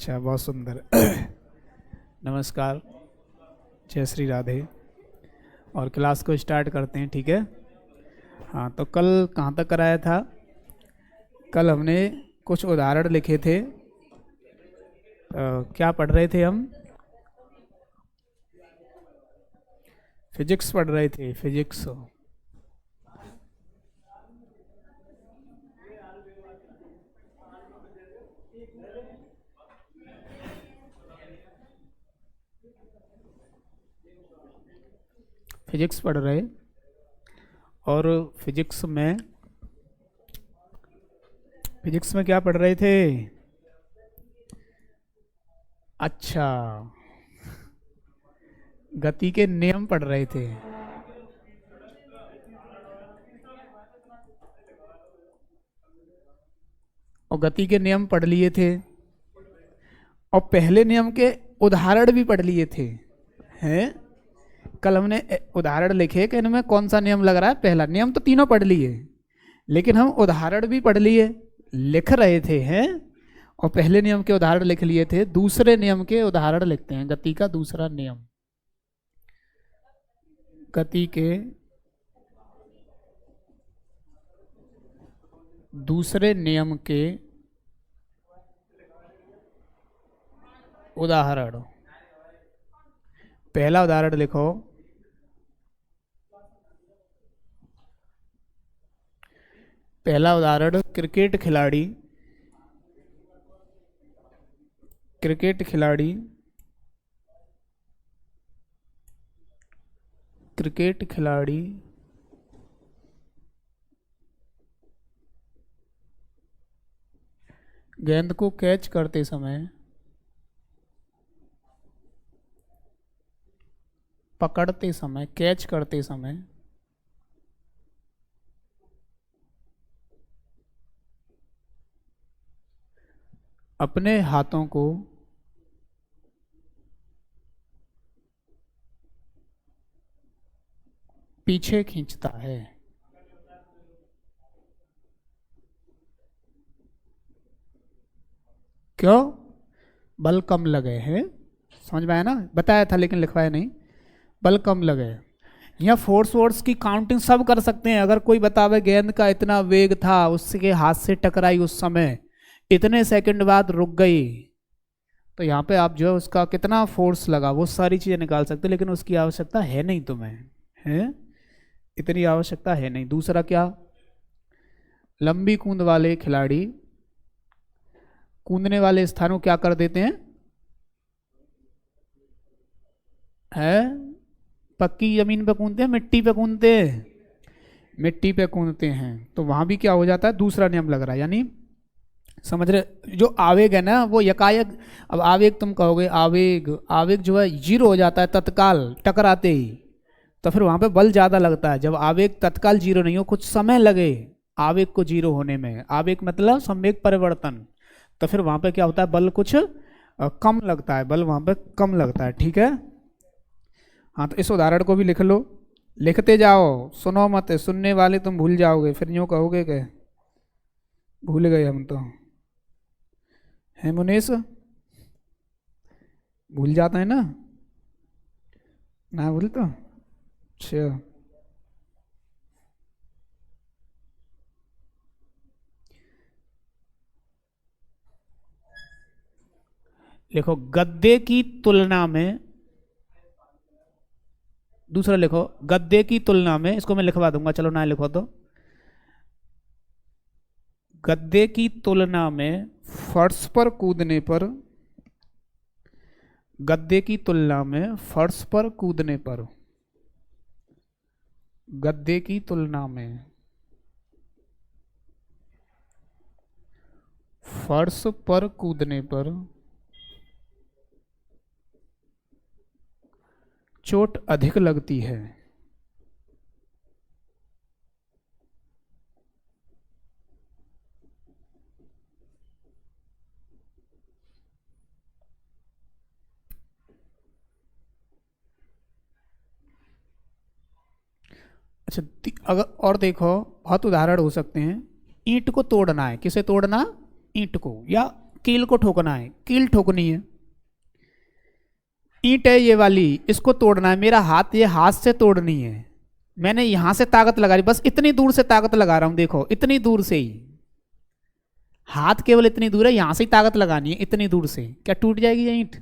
अच्छा, बहुत सुंदर। नमस्कार, जय श्री राधे। और क्लास को स्टार्ट करते हैं, ठीक है। हाँ, तो कल कहाँ तक कराया था? कल हमने कुछ उदाहरण लिखे थे। क्या पढ़ रहे थे हम? फिजिक्स पढ़ रहे थे, फिजिक्स। फिजिक्स पढ़ रहे, और फिजिक्स में क्या पढ़ रहे थे? अच्छा, गति के नियम पढ़ रहे थे। और गति के नियम पढ़ लिए थे, और पहले नियम के उदाहरण भी पढ़ लिए थे, हैं? कल हमने उदाहरण लिखे कि इनमें कौन सा नियम लग रहा है। पहला नियम तो तीनों पढ़ लिए, लेकिन हम उदाहरण भी पढ़ लिए, लिख रहे थे, हैं? और पहले नियम के उदाहरण लिख लिए थे, दूसरे नियम के उदाहरण लिखते हैं। गति का दूसरा नियम, गति के दूसरे नियम के उदाहरण। पहला उदाहरण लिखो। पहला उदाहरण, क्रिकेट खिलाड़ी गेंद को कैच करते समय, पकड़ते समय, कैच करते समय अपने हाथों को पीछे खींचता है। क्यों? बल कम लगे हैं। समझ में आया ना? बताया था लेकिन लिखवाया नहीं। बल कम लगे। यहाँ फोर्स की काउंटिंग सब कर सकते हैं। अगर कोई बतावे गेंद का इतना वेग था, उसके हाथ से टकराई उस समय, इतने सेकंड बाद रुक गई, तो यहाँ पे आप जो है उसका कितना फोर्स लगा, वो सारी चीजें निकाल सकते, लेकिन उसकी आवश्यकता है नहीं तुम्हें, है? इतनी आवश्यकता है नहीं। दूसरा क्या? लंबी कूद वाले खिलाड़ी कूदने वाले स्थानों क्या कर देते हैं? पक्की जमीन पे कूदते हैं, मिट्टी पे कूदते हैं? मिट्टी पे कूदते हैं, तो वहां भी क्या हो जाता है? दूसरा नियम लग रहा है। यानी समझ रहे? जो आवेग है ना, वो यकायक, अब आवेग तुम कहोगे, आवेग जो है जीरो हो जाता है तत्काल टकराते ही, तो फिर वहां पे बल ज्यादा लगता है। जब आवेग तत्काल जीरो नहीं हो, कुछ समय लगे आवेग को जीरो होने में, आवेग मतलब संवेग परिवर्तन, तो फिर वहां पे क्या होता है? बल कुछ कम लगता है, बल वहां पे कम लगता है, ठीक है। हाँ, तो इस उदाहरण को भी लिख लो, लिखते जाओ, सुनो मत। सुनने वाले तुम भूल जाओगे, फिर यूँ कहोगे कि भूल गए हम तो, है मुनेश? भूल जाता है ना? ना भूल तो अच्छा। लिखो, गद्दे की तुलना में, दूसरा लिखो, गद्दे की तुलना में, इसको मैं लिखवा दूंगा, चलो ना लिखो तो। गद्दे की तुलना में फर्श पर कूदने पर, गद्दे की तुलना में फर्श पर कूदने पर, गद्दे की तुलना में फर्श पर कूदने पर चोट अधिक लगती है। अच्छा, अगर और देखो, बहुत उदाहरण हो सकते हैं। ईंट को तोड़ना है, किसे तोड़ना? ईंट को, या कील को ठोकना है, कील ठोकनी है। ईंट है ये वाली, इसको तोड़ना है, मेरा हाथ, ये हाथ से तोड़नी है। मैंने यहां से ताकत लगा रही, बस इतनी दूर से ताकत लगा रहा हूं, देखो इतनी दूर से ही, हाथ केवल इतनी दूर है, यहां से ही ताकत लगानी है इतनी दूर से। क्या टूट जाएगी ये ईंट?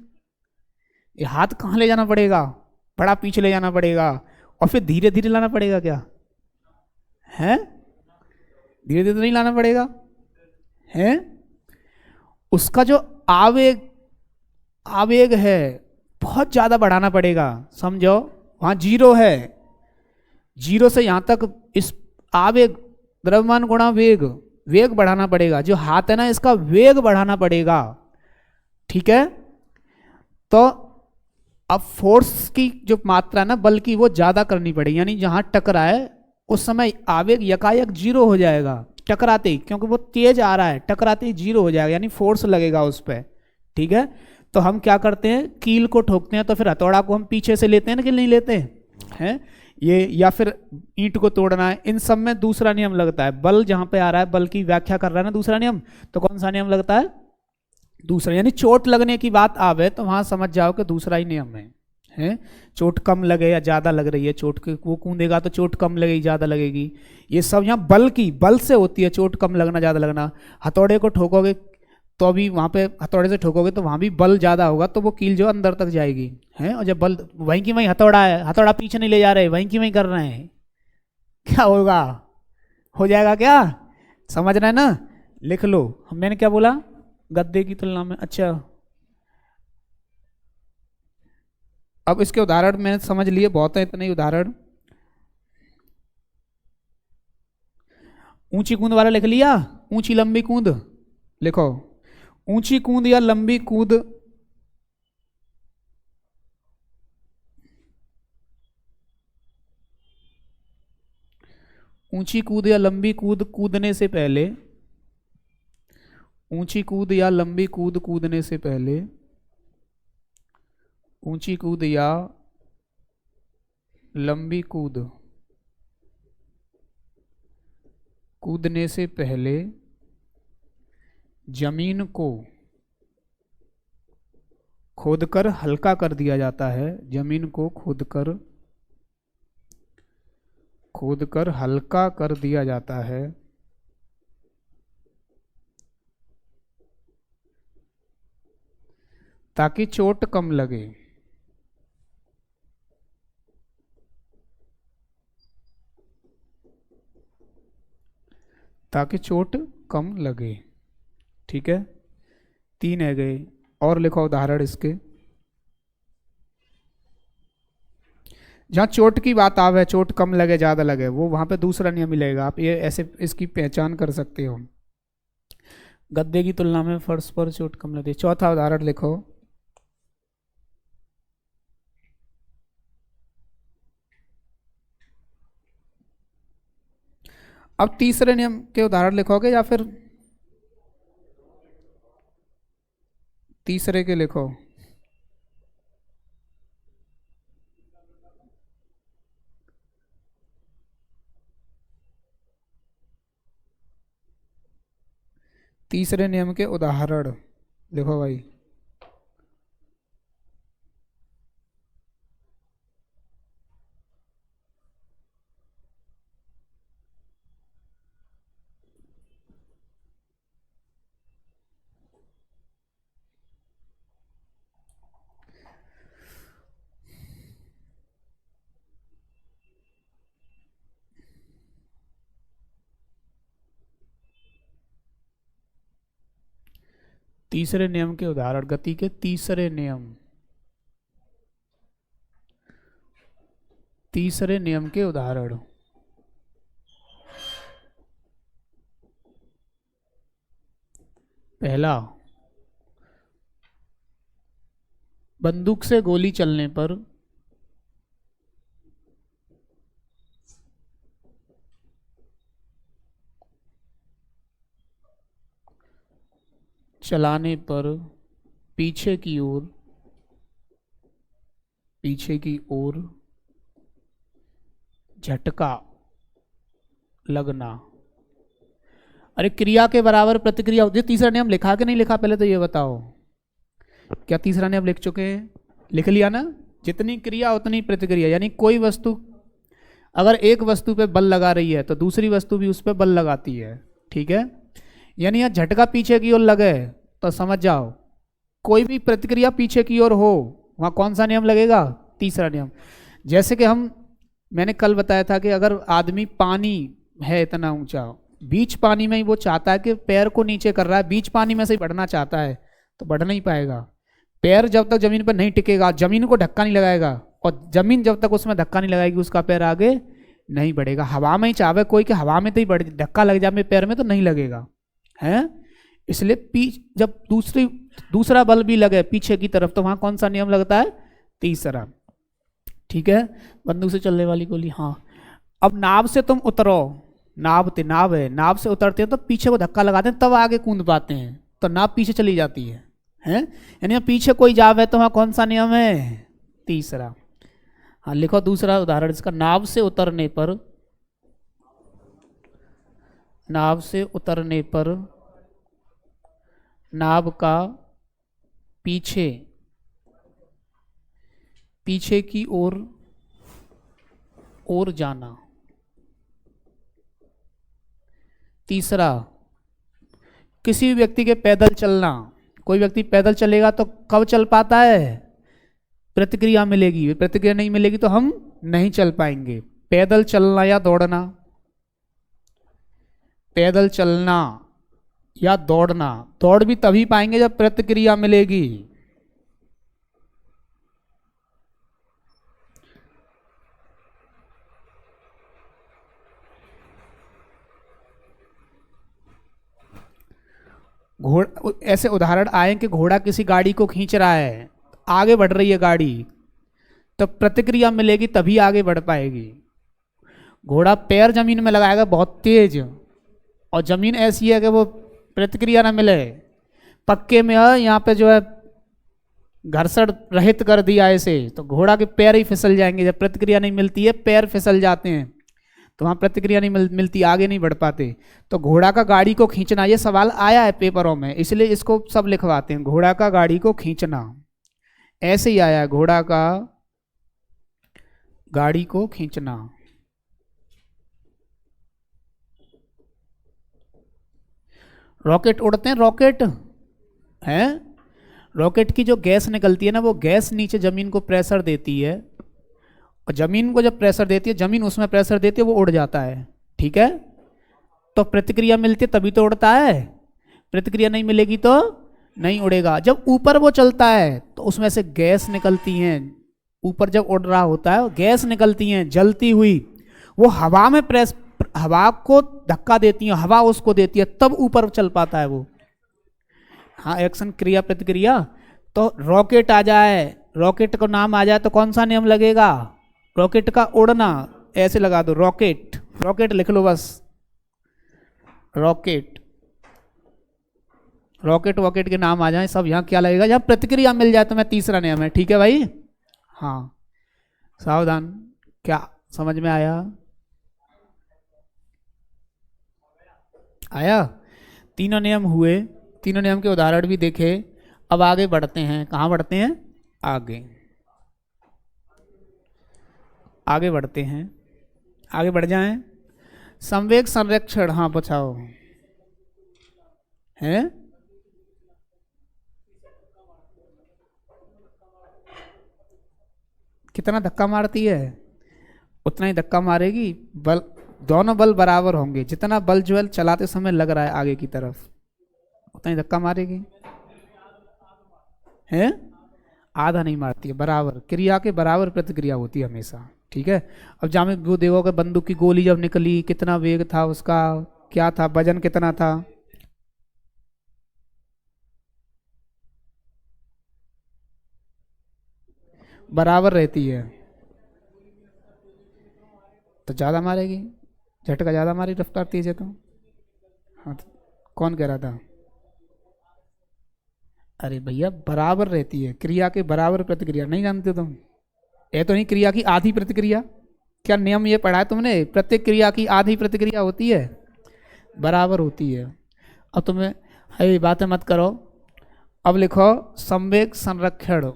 ये हाथ कहाँ ले जाना पड़ेगा? बड़ा पीछे ले जाना पड़ेगा, और फिर धीरे धीरे लाना पड़ेगा। क्या है? धीरे धीरे तो नहीं लाना पड़ेगा है। उसका जो आवेग आवेग है बहुत ज्यादा बढ़ाना पड़ेगा, समझो। वहां जीरो है, जीरो से यहां तक इस आवेग, द्रव्यमान गुणा वेग, वेग बढ़ाना पड़ेगा। जो हाथ है ना, इसका वेग बढ़ाना पड़ेगा, ठीक है। तो अब फोर्स की जो मात्रा ना, बल की, वो ज्यादा करनी पड़ेगी। यानी जहां टकराए उस समय आवेग यकायक जीरो हो जाएगा टकराते ही, क्योंकि वो तेज आ रहा है, टकराते ही जीरो हो जाएगा, यानी फोर्स लगेगा उस पर, ठीक है। तो हम क्या करते हैं, कील को ठोकते हैं, तो फिर हथौड़ा को हम पीछे से लेते हैं ना, कि नहीं लेते हैं ये, या फिर ईंट को तोड़ना है, इन सब में दूसरा नियम लगता है। बल जहां पे आ रहा है, बल की व्याख्या कर रहा है ना दूसरा नियम, तो कौन सा नियम लगता है? दूसरा। यानी चोट लगने की बात आवे तो वहां समझ जाओ कि दूसरा ही नियम है। चोट कम लगे या ज्यादा लग रही है, चोट के वो कूदेगा तो चोट कम लगेगी ज्यादा लगेगी, ये सब यहाँ बल की, बल से होती है चोट कम लगना ज्यादा लगना। हथौड़े को ठोकोगे तो अभी वहां पे, हथौड़े से ठोकोगे तो वहां भी बल ज्यादा होगा, तो वो कील जो अंदर तक जाएगी है। और जब बल वहीं की वहीं, हथौड़ा है, हथौड़ा पीछे नहीं ले जा रहे, वहीं की वहीं कर रहे हैं, क्या होगा? हो जाएगा क्या? समझ रहे हैं ना? लिख लो, मैंने क्या बोला, गद्दे की तुलना में। अच्छा, अब इसके उदाहरण मैंने समझ लिए, बहुत है इतने ही उदाहरण। ऊंची कूद वाला लिख लिया, ऊंची लंबी कूद लिखो। ऊंची कूद या लंबी कूद, ऊंची कूद या लंबी कूद कूदने से पहले, ऊंची कूद या लंबी कूद कूदने से पहले, ऊंची कूद या लंबी कूद कूदने से पहले जमीन को खोदकर हल्का कर दिया जाता है। जमीन को खोदकर हल्का कर दिया जाता है, ताकि चोट कम लगे। ताकि चोट कम लगे, ठीक है। 3 है गए, और लिखो उदाहरण इसके। जहां चोट की बात आवे, चोट कम लगे ज्यादा लगे, वो वहां पे दूसरा नियम मिलेगा। आप ये ऐसे इसकी पहचान कर सकते हो। गद्दे की तुलना में फर्श पर चोट कम लगे। चौथा उदाहरण लिखो। अब तीसरे नियम के उदाहरण लिखोगे या फिर तीसरे के लिखो? तीसरे नियम के उदाहरण लिखो भाई। तीसरे नियम के उदाहरण, गति के तीसरे नियम, तीसरे नियम के उदाहरण। पहला, बंदूक से गोली चलने पर चलाने पर पीछे की ओर झटका लगना। अरे क्रिया के बराबर प्रतिक्रिया होती है। तीसरा नियम लिखा कि नहीं लिखा, पहले तो ये बताओ। क्या तीसरा नियम लिख चुके हैं? लिख लिया ना। जितनी क्रिया उतनी प्रतिक्रिया, यानी कोई वस्तु अगर एक वस्तु पे बल लगा रही है तो दूसरी वस्तु भी उस पर बल लगाती है। ठीक है, यानी यह झटका पीछे की ओर लगे तो समझ जाओ कोई भी प्रतिक्रिया पीछे की ओर हो वहां कौन सा नियम लगेगा? तीसरा नियम। जैसे कि मैंने कल बताया था कि अगर आदमी पानी है इतना ऊंचा, बीच पानी में ही वो चाहता है कि पैर को नीचे कर रहा है, बीच पानी में से ही बढ़ना चाहता है तो बढ़ नहीं पाएगा। पैर जब तक जमीन पर नहीं टिकेगा, जमीन को धक्का नहीं लगाएगा, और जमीन जब तक उसमें धक्का नहीं लगाएगी उसका पैर आगे नहीं बढ़ेगा। हवा में ही चाहे कोई कि हवा में तो ही बढ़, धक्का लग जाए पैर में तो नहीं लगेगा है। इसलिए जब दूसरा बल भी लगे पीछे की तरफ तो वहां कौन सा नियम लगता है? तीसरा। ठीक है, बंदूक से चलने वाली गोली। हाँ, अब नाव से तुम उतरो, नाव है, नाव से उतरते हो तो पीछे को धक्का लगाते हैं तब आगे कूद पाते हैं, तो नाव पीछे चली जाती है यानी पीछे कोई जावे तो वहां कौन सा नियम है? तीसरा। हाँ लिखो दूसरा उदाहरण इसका। नाव से उतरने पर नाव का पीछे की ओर जाना। तीसरा, किसी व्यक्ति के पैदल चलना। कोई व्यक्ति पैदल चलेगा तो कब चल पाता है? प्रतिक्रिया मिलेगी, प्रतिक्रिया नहीं मिलेगी तो हम नहीं चल पाएंगे। पैदल चलना या दौड़ना, पैदल चलना या दौड़ना, दौड़ भी तभी पाएंगे जब प्रतिक्रिया मिलेगी। ऐसे उदाहरण आए कि घोड़ा किसी गाड़ी को खींच रहा है, आगे बढ़ रही है गाड़ी, तो प्रतिक्रिया मिलेगी तभी आगे बढ़ पाएगी। घोड़ा पैर जमीन में लगाएगा बहुत तेज, और जमीन ऐसी है कि वो प्रतिक्रिया ना मिले। पक्के में है, यहाँ पे जो है घर्षण रहित कर दिया ऐसे, तो घोड़ा के पैर ही फिसल जाएंगे। जब प्रतिक्रिया नहीं मिलती है पैर फिसल जाते हैं, तो वहाँ प्रतिक्रिया नहीं मिलती, आगे नहीं बढ़ पाते। तो घोड़ा का गाड़ी को खींचना, ये सवाल आया है पेपरों में, इसलिए इसको सब लिखवाते हैं। घोड़ा का गाड़ी को खींचना, ऐसे ही आया है, घोड़ा का गाड़ी को खींचना। रॉकेट उड़ते हैं, रॉकेट है, रॉकेट की जो गैस निकलती है ना, वो गैस नीचे जमीन को प्रेशर देती है, और जमीन को जब प्रेशर देती है, जमीन उसमें प्रेशर देती है, वो उड़ जाता है। ठीक है, तो प्रतिक्रिया मिलती है तभी तो उड़ता है, प्रतिक्रिया नहीं मिलेगी तो नहीं उड़ेगा। जब ऊपर वो चलता है तो उसमें से गैस निकलती हैं, ऊपर जब उड़ रहा होता है गैस निकलती हैं जलती हुई, वो हवा में हवा को धक्का देती है, हवा उसको देती है, तब ऊपर चल पाता है वो। हाँ, एक्शन क्रिया प्रतिक्रिया। तो रॉकेट आ जाए, रॉकेट का नाम आ जाए तो कौन सा नियम लगेगा? रॉकेट का उड़ना, ऐसे लगा दो, रॉकेट, रॉकेट लिख लो बस, रॉकेट, रॉकेट वॉकेट के नाम आ जाए सब, यहाँ क्या लगेगा? जब प्रतिक्रिया मिल जाए तो मैं तीसरा नियम है। ठीक है भाई, हाँ सावधान। क्या समझ में आया? तीनों नियम हुए, तीनों नियम के उदाहरण भी देखे। अब आगे बढ़ते हैं, कहाँ बढ़ते हैं? आगे बढ़ते हैं, आगे बढ़ जाएं। संवेग संरक्षण, हाँ बचाओ है। कितना धक्का मारती है उतना ही धक्का मारेगी, बल दोनों बल बराबर होंगे। जितना बल जो है चलाते समय लग रहा है आगे की तरफ, उतना ही धक्का मारेगी है, आधा नहीं मारती है, बराबर। क्रिया के बराबर प्रतिक्रिया होती है हमेशा। ठीक है, अब जहाँ में वो देखोगे बंदूक की गोली जब निकली कितना वेग था उसका, क्या था, वजन कितना था, बराबर रहती है तो ज्यादा मारेगी, झटका ज्यादा मारी, रफ्तार तेज है तो। हाँ तो कौन कह रहा था? अरे भैया बराबर रहती है, क्रिया के बराबर प्रतिक्रिया नहीं जानते तुम? ये तो नहीं, क्रिया की आधी प्रतिक्रिया, क्या नियम ये पढ़ा है तुमने? प्रत्येक क्रिया की आधी प्रतिक्रिया होती है। बराबर होती है। अब तुम्हें ये बातें मत करो। अब लिखो संवेग संरक्षण,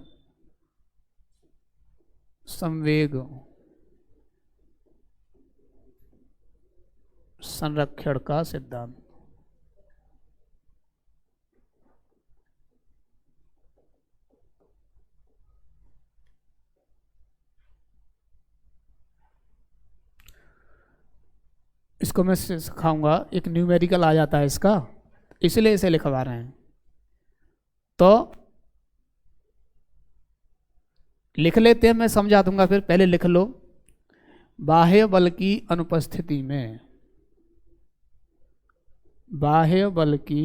संवेग संरक्षण का सिद्धांत। इसको मैं सिखाऊंगा, एक न्यूमेरिकल आ जाता है इसका, इसलिए इसे लिखवा रहे हैं। तो लिख लेते हैं, मैं समझा दूंगा फिर, पहले लिख लो। बाह्य बल की अनुपस्थिति में, बाह्य बल की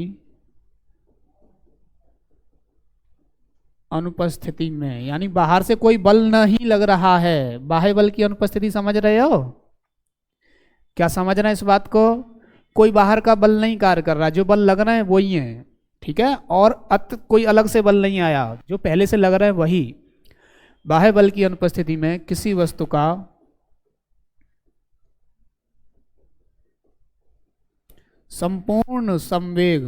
अनुपस्थिति में, यानी बाहर से कोई बल नहीं लग रहा है। बाह्य बल की अनुपस्थिति समझ रहे हो? क्या समझ रहे हैं इस बात को? कोई बाहर का बल नहीं कार्य कर रहा, जो बल लग रहे हैं वही है, ठीक है। और कोई अलग से बल नहीं आया, जो पहले से लग रहा है वही। बाह्य बल की अनुपस्थिति में किसी वस्तु का संपूर्ण संवेग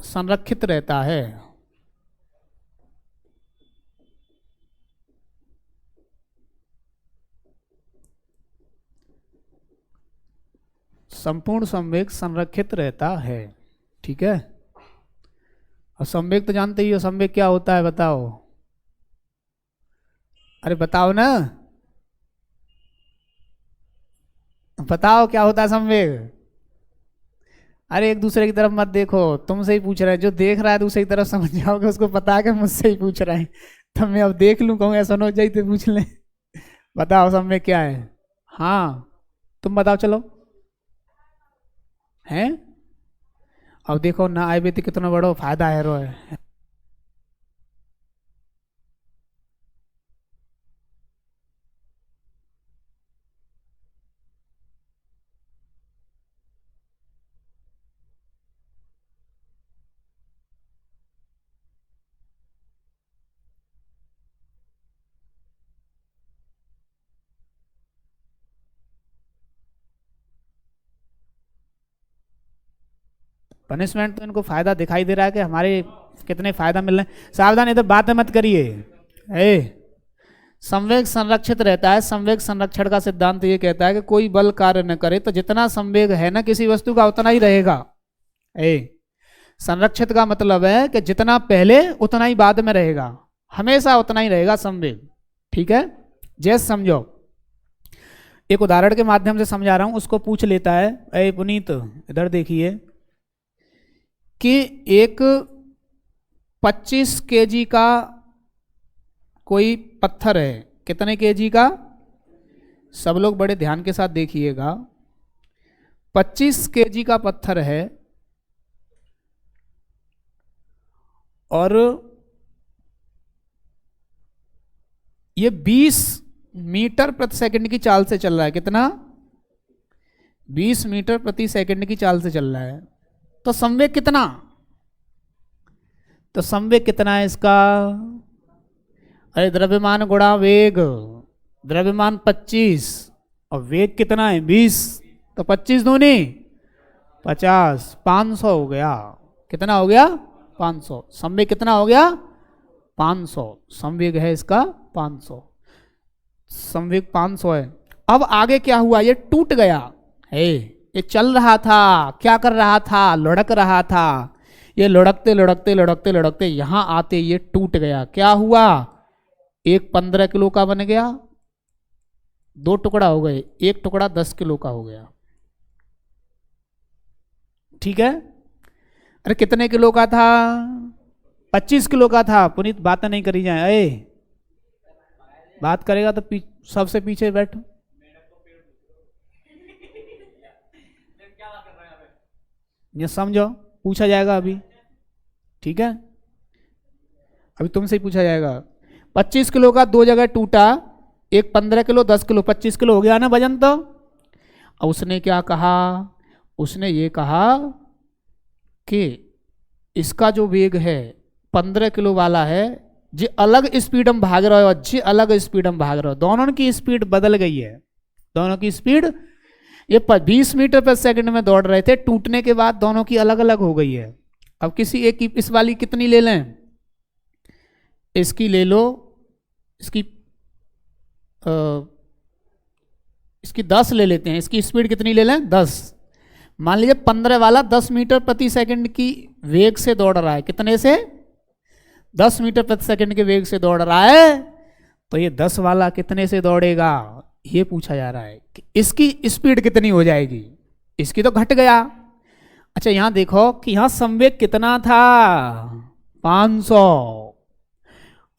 संरक्षित रहता है। संपूर्ण संवेग संरक्षित रहता है, ठीक है। और संवेग तो जानते ही हो, संवेग क्या होता है बताओ? अरे बताओ ना, बताओ क्या होता है संवेग? अरे एक दूसरे की तरफ मत देखो, तुमसे ही पूछ रहे हैं। जो देख रहा है दूसरे की तरफ समझ जाओगे, उसको पता है कि मुझसे ही पूछ रहे हैं। तो मैं अब देख लूं, कहूँ ऐसा ना हो जाए तो पूछ ले। बताओ संवेग क्या है? हाँ तुम बताओ, चलो। हैं? अब देखो ना आए भी तो कितना बड़ा फायदा है रो है। पनिशमेंट तो इनको फायदा दिखाई दे रहा है कि हमारे कितने फायदा मिल रहे हैं। सावधान, इधर बात मत करिए। संवेग संरक्षित रहता है। संवेग संरक्षण का सिद्धांत ये कहता है कि कोई बल कार्य न करे तो जितना संवेग है ना किसी वस्तु का उतना ही रहेगा। संरक्षित का मतलब है कि जितना पहले उतना ही बाद में रहेगा, हमेशा उतना ही रहेगा संवेग, ठीक है। जैसे समझो, एक उदाहरण के माध्यम से समझा रहा हूं, उसको पूछ लेता है। पुनीत इधर देखिए कि एक 25 केजी का कोई पत्थर है। कितने केजी का? सब लोग बड़े ध्यान के साथ देखिएगा। 25 केजी का पत्थर है और ये 20 मीटर प्रति सेकंड की चाल से चल रहा है। कितना? 20 मीटर प्रति सेकंड की चाल से चल रहा है। तो संवेग कितना? तो संवेग कितना है इसका? अरे द्रव्यमान गुणा वेग, द्रव्यमान 25 और वेग कितना है? 20। तो 25 दूनी 50, 500 हो गया। कितना हो गया? 500। संवेग कितना हो गया? 500। संवेग है इसका 500। संवेग 500 है। अब आगे क्या हुआ? ये टूट गया है। ये चल रहा था, क्या कर रहा था? लुढ़क रहा था। ये लुढ़कते लुढ़कते लुढ़कते लुढ़कते यहां आते ये टूट गया। क्या हुआ? एक 15 किलो का बन गया, 2 टुकड़ा हो गए, एक टुकड़ा 10 किलो का हो गया, ठीक है। अरे कितने किलो का था? 25 किलो का था। पुनीत बातें नहीं करी जाए। बात करेगा तो सबसे पीछे बैठो। ये समझो, पूछा जाएगा अभी, ठीक है। अभी तुमसे ही पूछा जाएगा। 25 किलो का 2 जगह टूटा, एक 15 किलो 10 किलो, 25 किलो हो गया ना वजन। तो अब उसने क्या कहा? उसने ये कहा कि इसका जो वेग है 15 किलो वाला है, जी अलग स्पीड में भाग रहा है और जी अलग स्पीड में भाग रहा है। दोनों की स्पीड बदल गई है। दोनों की स्पीड ये 20 मीटर पर सेकंड में दौड़ रहे थे, टूटने के बाद दोनों की अलग अलग हो गई है। अब किसी एक की, इस वाली कितनी ले लें, इसकी ले लो, इसकी इसकी 10 ले लेते हैं, इसकी स्पीड कितनी ले लें 10। मान लीजिए 15 वाला 10 मीटर प्रति सेकंड की वेग से दौड़ रहा है, कितने से, 10 मीटर प्रति सेकंड के वेग से दौड़ रहा है, तो ये 10 वाला कितने से दौड़ेगा, ये पूछा जा रहा है कि इसकी स्पीड कितनी हो जाएगी। इसकी तो घट गया। अच्छा यहां देखो कि यहां संवेग कितना था 500,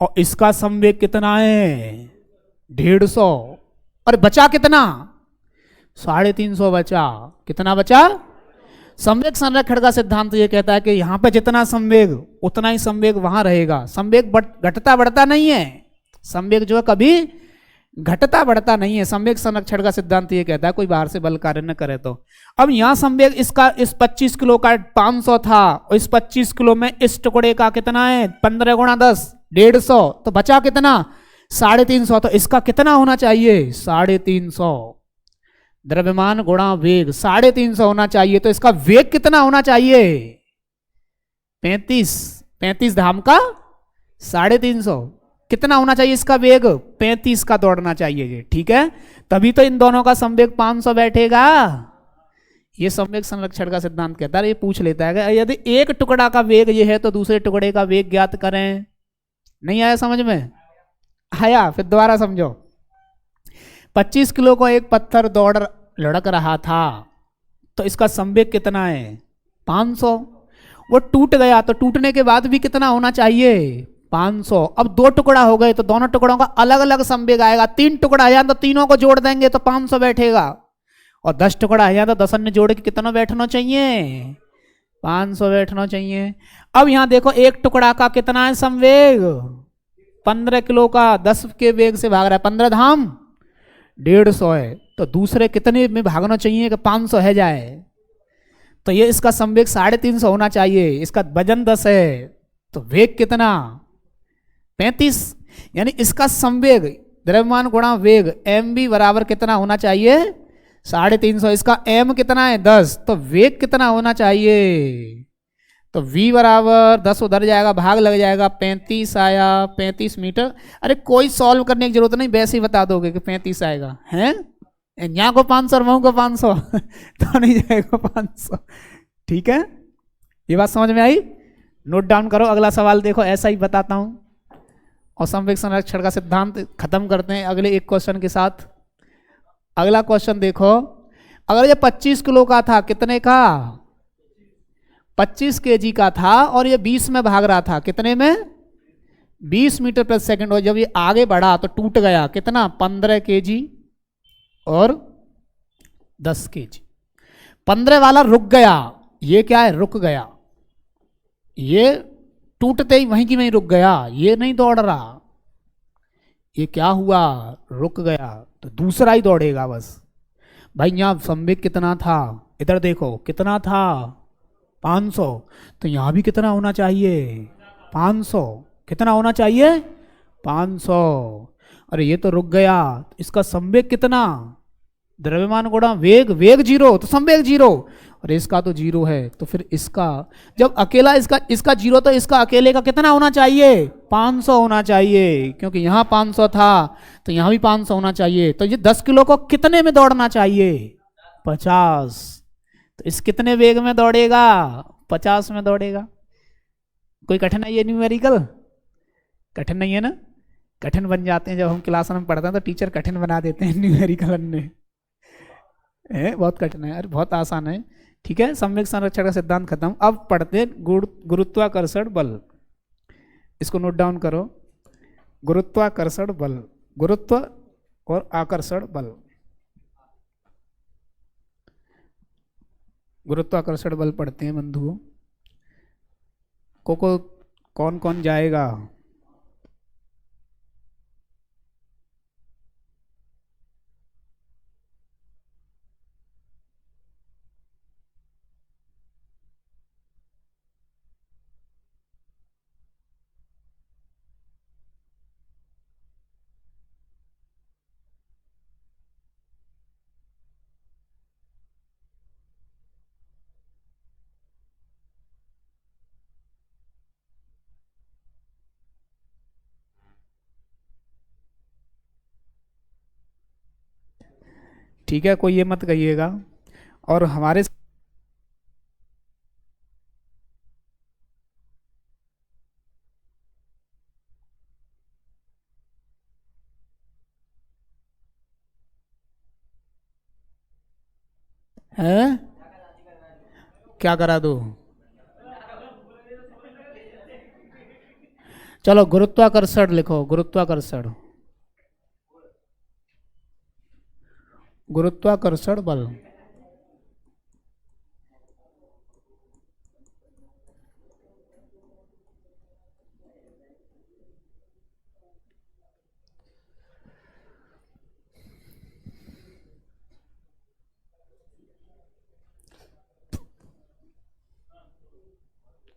और इसका संवेग कितना है 150, और बचा कितना 350 बचा। कितना बचा, संवेग संरक्षण का सिद्धांत ये कहता है कि यहां पे जितना संवेग उतना ही संवेग वहां रहेगा। संवेग घटता बढ़ता नहीं है, संवेग जो है कभी घटता बढ़ता नहीं है। संवेग संरक्षण का सिद्धांत ये कहता है कोई बाहर से बल कार्य न करे तो। अब यहां संवेग इसका इस 25 किलो का 500 था, और इस 25 किलो में इस टुकड़े का कितना है 15 गुणा 10 150, तो बचा कितना 350। तो इसका कितना होना चाहिए 350, द्रव्यमान गुणा वेग 350 होना चाहिए। तो इसका वेग कितना होना चाहिए 35, 35 धाम का 350, कितना होना चाहिए इसका वेग 35 का दौड़ना चाहिए। ठीक है, तभी तो इन दोनों का संवेग 500 बैठेगा। ये संवेग संरक्षण का सिद्धांत कहता है। ये पूछ लेता है कि यदि एक टुकड़ा का वेग ये है तो दूसरे टुकड़े का वेग ज्ञात करें। नहीं आया समझ में, आया फिर दोबारा समझो। 25 किलो को एक पत्थर दौड़ लुढ़क रहा था, तो इसका संवेग कितना है 500। वो टूट गया तो टूटने के बाद भी कितना होना चाहिए 500। अब 2 टुकड़ा हो गए तो दोनों टुकड़ों का अलग अलग संवेग आएगा। 3 टुकड़ा है तो तीनों को जोड़ देंगे तो 500 बैठेगा, और 10 टुकड़ा है तो 10 अन्य जोड़ के कितना बैठना चाहिए 500 बैठना चाहिए। अब यहां देखो एक टुकड़ा का कितना है संवेग 15 किलो का, 10 के वेग से भाग रहा है, 15 धाम 150 है, तो दूसरे कितने में भागना चाहिए कि 500 है जाए। तो ये इसका संवेग 350 होना चाहिए, इसका वजन 10 है, तो वेग कितना 35। यानी इसका संवेग द्रव्यमान गुणा वेग एम बी बराबर कितना होना चाहिए 350। इसका एम कितना है 10, तो वेग कितना होना चाहिए, तो v बराबर 10 उधर जाएगा, भाग लग जाएगा, 35 आया 35 मीटर। अरे कोई सॉल्व करने की जरूरत नहीं, वैसे ही बता दोगे कि 35 आएगा हैं। यहाँ को 500 और वहाँ को 500 तो नहीं जाएगा 500। ठीक है, ये बात समझ में आई, नोट डाउन करो। अगला सवाल देखो, ऐसा ही बताता हूं और संवेग संरक्षण का सिद्धांत खत्म करते हैं अगले एक क्वेश्चन के साथ। अगला क्वेश्चन देखो, अगर ये 25 किलो का था, कितने का 25 केजी का था, और ये 20 में भाग रहा था, कितने में 20 मीटर प्रति सेकंड। और जब ये आगे बढ़ा तो टूट गया, कितना 15 केजी और 10 केजी। 15 वाला रुक गया, ये क्या है रुक गया, ये टूटते ही वहीं की वहीं रुक गया, ये नहीं दौड़ रहा, ये क्या हुआ रुक गया, तो दूसरा ही दौड़ेगा बस। भाई यहाँ संवेग कितना था, इधर देखो कितना था 500, तो यहाँ भी कितना होना चाहिए 500, कितना होना चाहिए 500। अरे ये तो रुक गया, इसका संवेग कितना, द्रव्यमान गुणा वेग, वेग 0 तो संवेग 0, और इसका तो 0 है, तो फिर इसका जब अकेला इसका 0, तो इसका अकेले का कितना होना चाहिए 500 होना चाहिए, क्योंकि यहाँ 500 था तो यहाँ भी 500 होना चाहिए। तो ये 10 किलो को कितने में दौड़ना चाहिए 50, तो इस कितने वेग में दौड़ेगा 50 में दौड़ेगा। कोई कठिनाई है न्यूमेरिकल, कठिन नहीं है ना, कठिन बन जाते हैं जब हम क्लास में पढ़ते हैं तो टीचर कठिन बना देते हैं न्यूमेरिकल ने, बहुत कठिन है, अरे बहुत आसान है। ठीक है, संवेग संरक्षण का सिद्धांत खत्म। अब पढ़ते हैं गुरुत्वाकर्षण बल, इसको नोट डाउन करो। गुरुत्वाकर्षण बल, गुरुत्व और आकर्षण बल, गुरुत्वाकर्षण बल पढ़ते हैं बंधुओं। को कौन कौन जाएगा, ठीक है, कोई ये मत कहिएगा। और हमारे हैं, क्या करा दो? चलो गुरुत्वाकर्षण लिखो, गुरुत्वाकर्षण, गुरुत्वाकर्षण बल।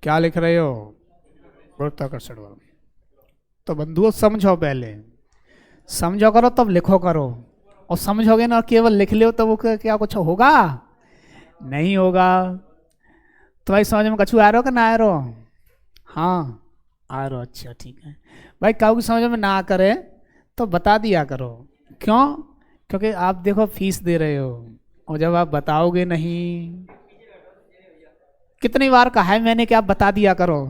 क्या लिख रहे हो? गुरुत्वाकर्षण बल। तो बंधुओं समझो, पहले समझो करो तब लिखो करो। और समझोगे ना, केवल लिख लो तो वो क्या कुछ होगा? नहीं होगा। तो भाई समझ में कछु आ रहा हो कि ना आ रहा हो? हाँ आ रहा हो, अच्छा ठीक है। भाई काऊ की समझ में ना करे तो बता दिया करो। क्यों? क्योंकि आप देखो फीस दे रहे हो, और जब आप बताओगे नहीं, कितनी बार कहा है मैंने कि आप बता दिया करो।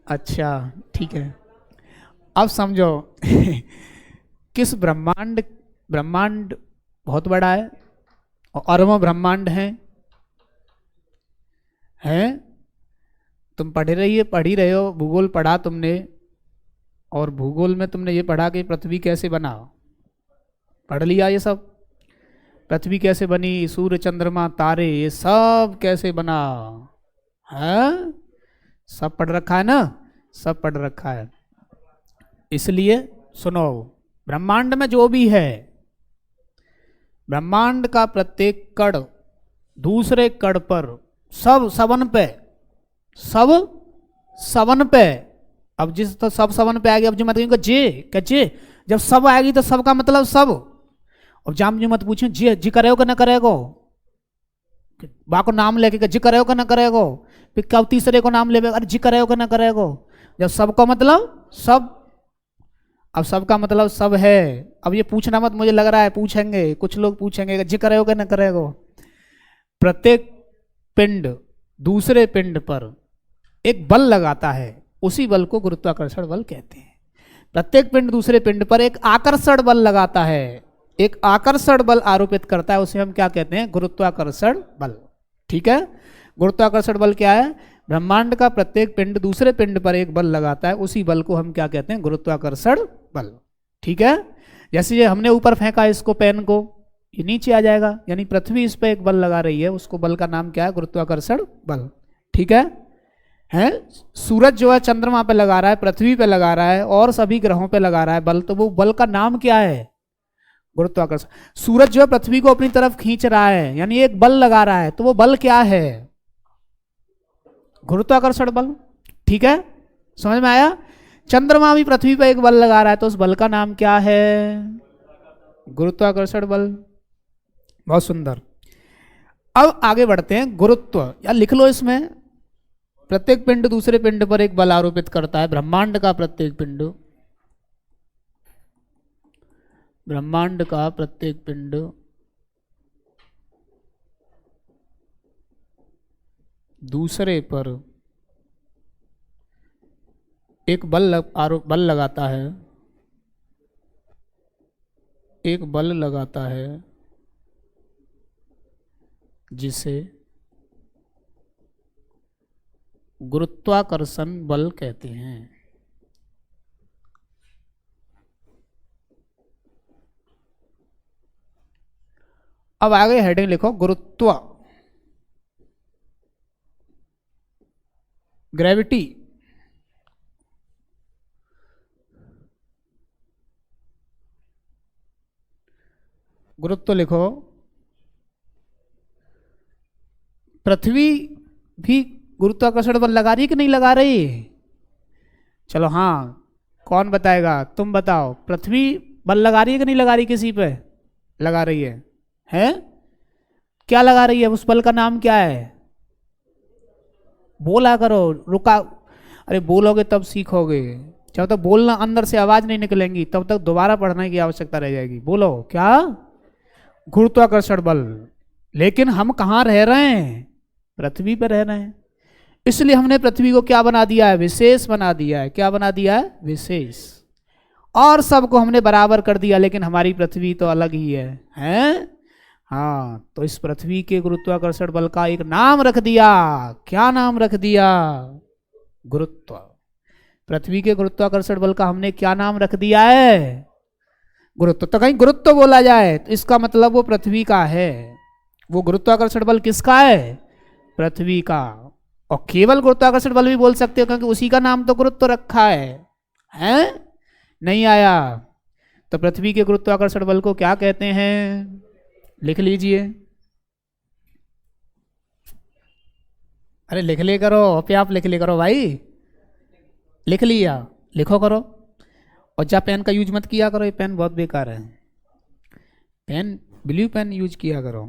अच्छा ठीक है, अब समझो। किस ब्रह्मांड, ब्रह्मांड बहुत बड़ा है और अरबों ब्रह्मांड हैं। तुम पढ़ ही रहे हो, भूगोल पढ़ा तुमने, और भूगोल में तुमने ये पढ़ा कि पृथ्वी कैसे बना, पढ़ लिया ये सब। पृथ्वी कैसे बनी, सूर्य चंद्रमा तारे ये सब कैसे बना है, सब पढ़ रखा है ना, सब पढ़ रखा है। इसलिए सुनो, ब्रह्मांड में जो भी है, ब्रह्मांड का प्रत्येक कण दूसरे कण पर, सब सवन पे, सब सवन पे। अब जिस तो सब सवन पे आ गया, अब जो मत जे जब सब आएगी तो सब का मतलब सब। और जाम जी मत पूछे जी करेगो कि ना करेगो, बा को नाम लेके जी करेगो कि ना करेगो, फिर कब तीसरे को नाम लेवे अरे जी करेगो कि ना करेगो। जब सबका मतलब सब, अब सबका मतलब सब है। अब ये पूछना मत, मुझे लग रहा है पूछेंगे, कुछ लोग पूछेंगे कि जी करेगो कि ना करेगो। प्रत्येक पिंड दूसरे पिंड पर एक बल लगाता है, उसी बल को गुरुत्वाकर्षण बल कहते हैं। प्रत्येक पिंड दूसरे पिंड पर एक आकर्षण बल लगाता है, एक आकर्षण बल आरोपित करता है, उसे हम क्या कहते हैं? गुरुत्वाकर्षण बल। ठीक है, गुरुत्वाकर्षण बल क्या है? ब्रह्मांड का प्रत्येक पिंड दूसरे पिंड पर एक बल लगाता है, उसी बल को हम क्या कहते हैं? गुरुत्वाकर्षण बल। ठीक है, जैसे ये हमने ऊपर फेंका इसको, पेन को, ये नीचे आ जाएगा, यानी पृथ्वी इस पर एक बल लगा रही है, उसको बल का नाम क्या है? गुरुत्वाकर्षण बल। ठीक है, सूरज जो है चंद्रमा पे लगा रहा है, पृथ्वी पे लगा रहा है, और सभी ग्रहों पे लगा रहा है बल, तो वो बल का नाम क्या है? गुरुत्वाकर्षण। सूरज जो है पृथ्वी को अपनी तरफ खींच रहा है, यानी एक बल लगा रहा है, तो वो बल क्या है? गुरुत्वाकर्षण बल। ठीक है, समझ में आया? चंद्रमा भी पृथ्वी पे एक बल लगा रहा है, तो उस बल का नाम क्या है? गुरुत्वाकर्षण बल। बहुत सुंदर। अब आगे बढ़ते हैं। गुरुत्व या लिख लो इसमें, प्रत्येक पिंड दूसरे पिंड पर एक बल आरोपित करता है। ब्रह्मांड का प्रत्येक पिंड, ब्रह्मांड का प्रत्येक पिंड दूसरे पर एक बल लगाता है, एक बल लगाता है, जिसे गुरुत्वाकर्षण बल कहते हैं। अब आगे हेडिंग लिखो, गुरुत्व, ग्रेविटी। गुरुत्व लिखो। पृथ्वी भी गुरुत्वाकर्षण बल लगा रही है कि नहीं लगा रही? चलो हाँ, कौन बताएगा? तुम बताओ, पृथ्वी बल लगा रही है कि नहीं लगा रही? किसी पे लगा रही है? हैं? क्या लगा रही है? उस बल का नाम क्या है? बोला करो, रुका। अरे बोलोगे तब सीखोगे, जब तक बोलना अंदर से आवाज नहीं निकलेंगी तब तक दोबारा पढ़ने की आवश्यकता रह जाएगी। बोलो क्या? गुरुत्वाकर्षण बल। लेकिन हम कहाँ रह रहे हैं? पृथ्वी पर रह रहे हैं, इसलिए हमने पृथ्वी को क्या बना दिया है? विशेष बना दिया है। क्या बना दिया है? विशेष। और सबको हमने बराबर कर दिया, लेकिन हमारी पृथ्वी तो अलग ही है, हैं? हाँ, तो इस पृथ्वी के गुरुत्वाकर्षण बल का एक नाम रख दिया। क्या नाम रख दिया? गुरुत्व। पृथ्वी के गुरुत्वाकर्षण बल का हमने क्या नाम रख दिया है? गुरुत्व। तो कहीं गुरुत्व बोला जाए तो इसका मतलब वो पृथ्वी का है। वो गुरुत्वाकर्षण बल किसका है? पृथ्वी का। और केवल गुरुत्वाकर्षण बल भी बोल सकते हो, क्योंकि उसी का नाम तो गुरुत्व रखा है, हैं? नहीं आया? तो पृथ्वी के गुरुत्वाकर्षण बल को क्या कहते हैं? लिख लीजिए। अरे लिख ले करो, अपने आप लिख ले करो भाई। लिख लिया? लिखो करो। और जा पेन का यूज मत किया करो, ये पेन बहुत बेकार है। पेन ब्लू पेन यूज किया करो।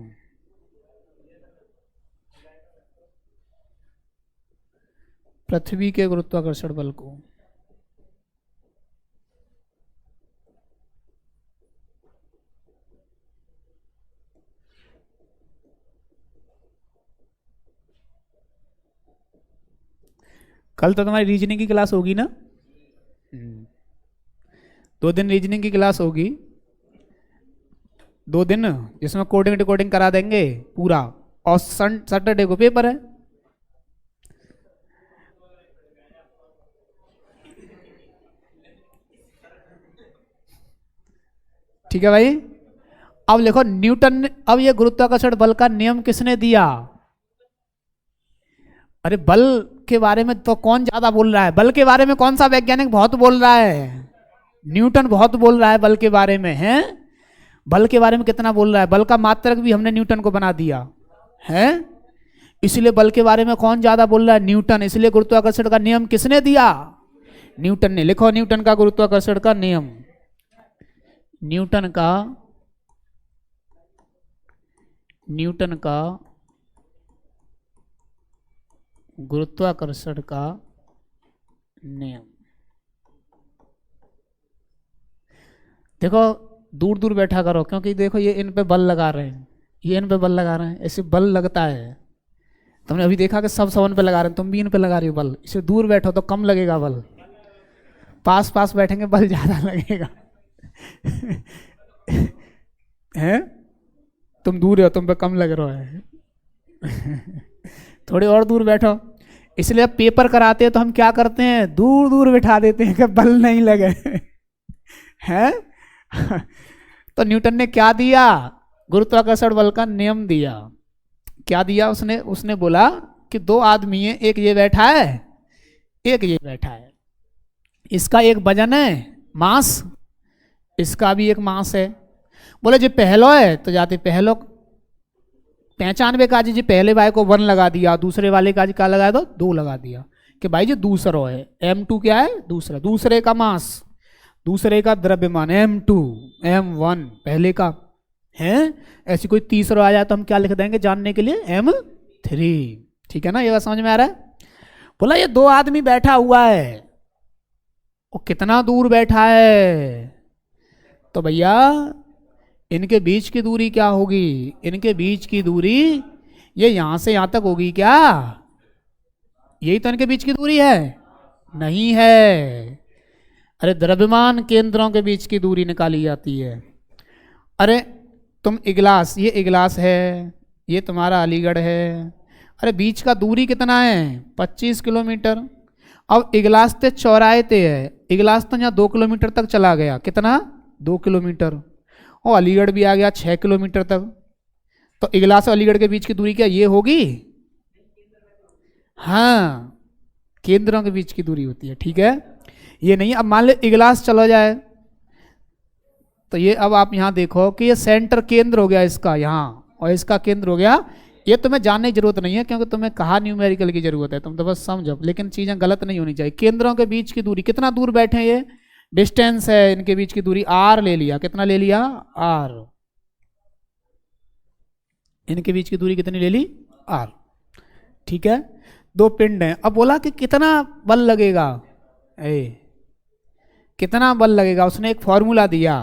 पृथ्वी के गुरुत्वाकर्षण बल को कल तो तुम्हारी रीजनिंग की क्लास होगी ना? 2 दिन रीजनिंग की क्लास होगी, 2 दिन जिसमें कोडिंग डिकोडिंग करा देंगे पूरा, और सैटरडे को पेपर है। ठीक है भाई। अब देखो न्यूटन ने, अब ये गुरुत्वाकर्षण बल का नियम किसने दिया? अरे बल के बारे में तो कौन ज्यादा बोल रहा है? बल के बारे में कौन सा वैज्ञानिक बहुत बोल रहा है? न्यूटन बहुत बोल रहा है बल के बारे में, है? बल के बारे में कितना बोल रहा है? बल का मात्रक भी हमने न्यूटन को बना दिया है। इसलिए बल के बारे में कौन ज्यादा बोल रहा है? न्यूटन। इसलिए गुरुत्वाकर्षण का नियम किसने दिया? न्यूटन ने। लिखो न्यूटन का गुरुत्वाकर्षण का नियम। न्यूटन का गुरुत्वाकर्षण का नियम। देखो दूर दूर बैठा करो, क्योंकि देखो ये इन पे बल लगा रहे हैं, ये इन पे बल लगा रहे हैं, ऐसे बल लगता है। तुमने अभी देखा कि सब इन पे लगा रहे हैं, तुम भी इन पे लगा रही हो बल। इसे दूर बैठो तो कम लगेगा बल, पास पास बैठेंगे बल ज्यादा लगेगा। हैं? तुम दूर हो, तुम पे कम लग रहा है। थोड़ी और दूर बैठो। इसलिए अब पेपर कराते हैं तो हम क्या करते हैं? दूर दूर बिठा देते हैं कि बल नहीं लगे। हैं? तो न्यूटन ने क्या दिया? गुरुत्वाकर्षण बल का नियम दिया। क्या दिया उसने बोला कि 2 आदमी है, एक ये बैठा है, एक ये बैठा है। इसका एक वजन है, मास, इसका भी एक मास है। बोले जी पहलो है, तो जाते पहलो 95 का जी पहले भाई को 1 लगा दिया, दूसरे वाले का जी क्या लगा दो? 2 लगा दिया कि भाई जी दूसरा है। m2 क्या है? दूसरा। दूसरे का मास, दूसरे का द्रव्यमान m2, m1 पहले का है। ऐसी कोई तीसरा आ जाए तो हम क्या लिख देंगे जानने के लिए? m3। ठीक है ना? ये बात समझ में आ रहा है? बोला ये 2 आदमी बैठा हुआ है, वो कितना दूर बैठा है? तो भैया इनके बीच की दूरी क्या होगी? इनके बीच की दूरी ये यहां से यहां तक होगी क्या? यही तो इनके बीच की दूरी है? नहीं है। अरे द्रव्यमान केंद्रों के बीच की दूरी निकाली जाती है। अरे तुम इगलास, ये इगलास है, ये तुम्हारा अलीगढ़ है। अरे बीच का दूरी कितना है? 25 किलोमीटर। अब इगलास ते चौराहे ते है, इगलास तो यहाँ 2 किलोमीटर तक चला गया। कितना? 2 किलोमीटर। और अलीगढ़ भी आ गया 6 किलोमीटर तक। तो इगलास और अलीगढ़ के बीच की दूरी क्या ये होगी? हाँ, केंद्रों के बीच की दूरी होती है। ठीक है, ये नहीं। अब मान लो इगलास चला जाए, तो ये अब आप यहां देखो कि ये सेंटर केंद्र हो गया इसका यहाँ, और इसका केंद्र हो गया। ये तुम्हें जानने की जरूरत नहीं है, क्योंकि तुम्हें कहा न्यूमेरिकल की जरूरत है, तुम तो बस समझो, लेकिन चीजें गलत नहीं होनी चाहिए। केंद्रों के बीच की दूरी कितना दूर बैठे हैं? ये डिस्टेंस है, इनके बीच की दूरी r ले लिया। कितना ले लिया? r। इनके बीच की दूरी कितनी ले ली? r। ठीक है, दो पिंड हैं। अब बोला कि कितना बल लगेगा, कितना बल लगेगा, उसने एक फॉर्मूला दिया।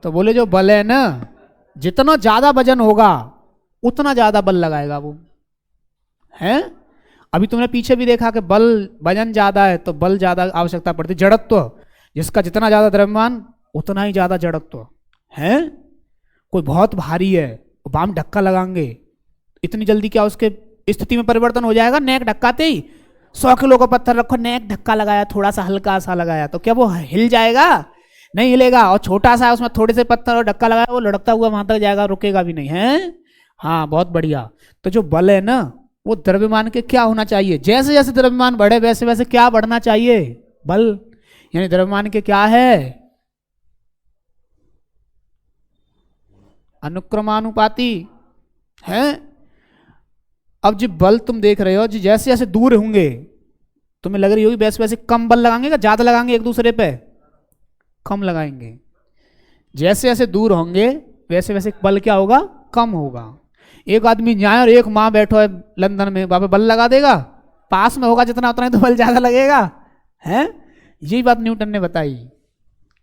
तो बोले जो बल है ना, जितना ज्यादा वजन होगा उतना ज्यादा बल लगाएगा वो, है। अभी तुमने पीछे भी देखा कि बल, वजन ज्यादा है तो बल ज्यादा आवश्यकता पड़ती। जड़त्व, जिसका जितना ज्यादा द्रव्यमान उतना ही ज्यादा जड़त्व है। कोई बहुत भारी है, बाम धक्का लगाएंगे, इतनी जल्दी क्या उसके स्थिति में परिवर्तन हो जाएगा? नेक धक्काते ही 100 किलो का पत्थर रखो, नेक धक्का लगाया, थोड़ा सा हल्का सा लगाया, तो क्या वो हिल जाएगा? नहीं हिलेगा। और छोटा सा है, उसमें थोड़े से पत्थर और धक्का लगाया, वो लुढ़कता हुआ वहां तक जाएगा, रुकेगा भी नहीं, है। हाँ, बहुत बढ़िया। तो जो बल है ना, वो द्रव्यमान के क्या होना चाहिए? जैसे जैसे द्रव्यमान बढ़े वैसे वैसे क्या बढ़ना चाहिए? बल। यानी द्रव्यमान के क्या है? अनुक्रमानुपाती है। अब जो बल तुम देख रहे हो, जो जैसे जैसे दूर होंगे, तुम्हें लग रही होगी वैसे वैसे कम बल लगाएंगे या ज्यादा लगाएंगे? एक दूसरे पे कम लगाएंगे। जैसे जैसे दूर होंगे वैसे वैसे बल क्या होगा? कम होगा। एक आदमी जाए और एक माँ बैठो है लंदन में, वहां पे बल लगा देगा? पास में होगा जितना उतना ही तो बल ज्यादा लगेगा, है। यही बात न्यूटन ने बताई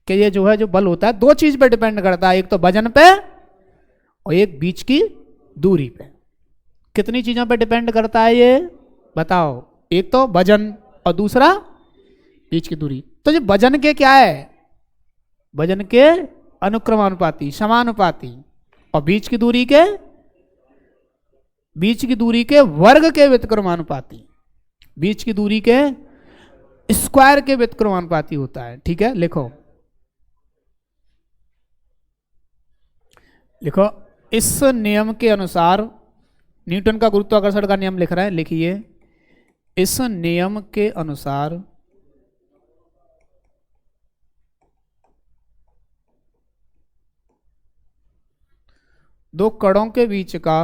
कि ये जो है, जो बल होता है दो चीज पे डिपेंड करता है, एक तो वजन पे और एक बीच की दूरी पे। कितनी चीजों पे डिपेंड करता है ये बताओ? एक तो वजन और दूसरा बीच की दूरी। तो जो वजन के क्या है? वजन के अनुक्रमानुपाती, समानुपाती, और बीच की दूरी के, बीच की दूरी के वर्ग के व्युत्क्रमानुपाती, बीच की दूरी के स्क्वायर के व्युत्क्रमानुपाती होता है। ठीक है, लिखो लिखो। इस नियम के अनुसार, न्यूटन का गुरुत्वाकर्षण का नियम लिख रहे हैं, लिखिए। इस नियम के अनुसार दो कणों के बीच का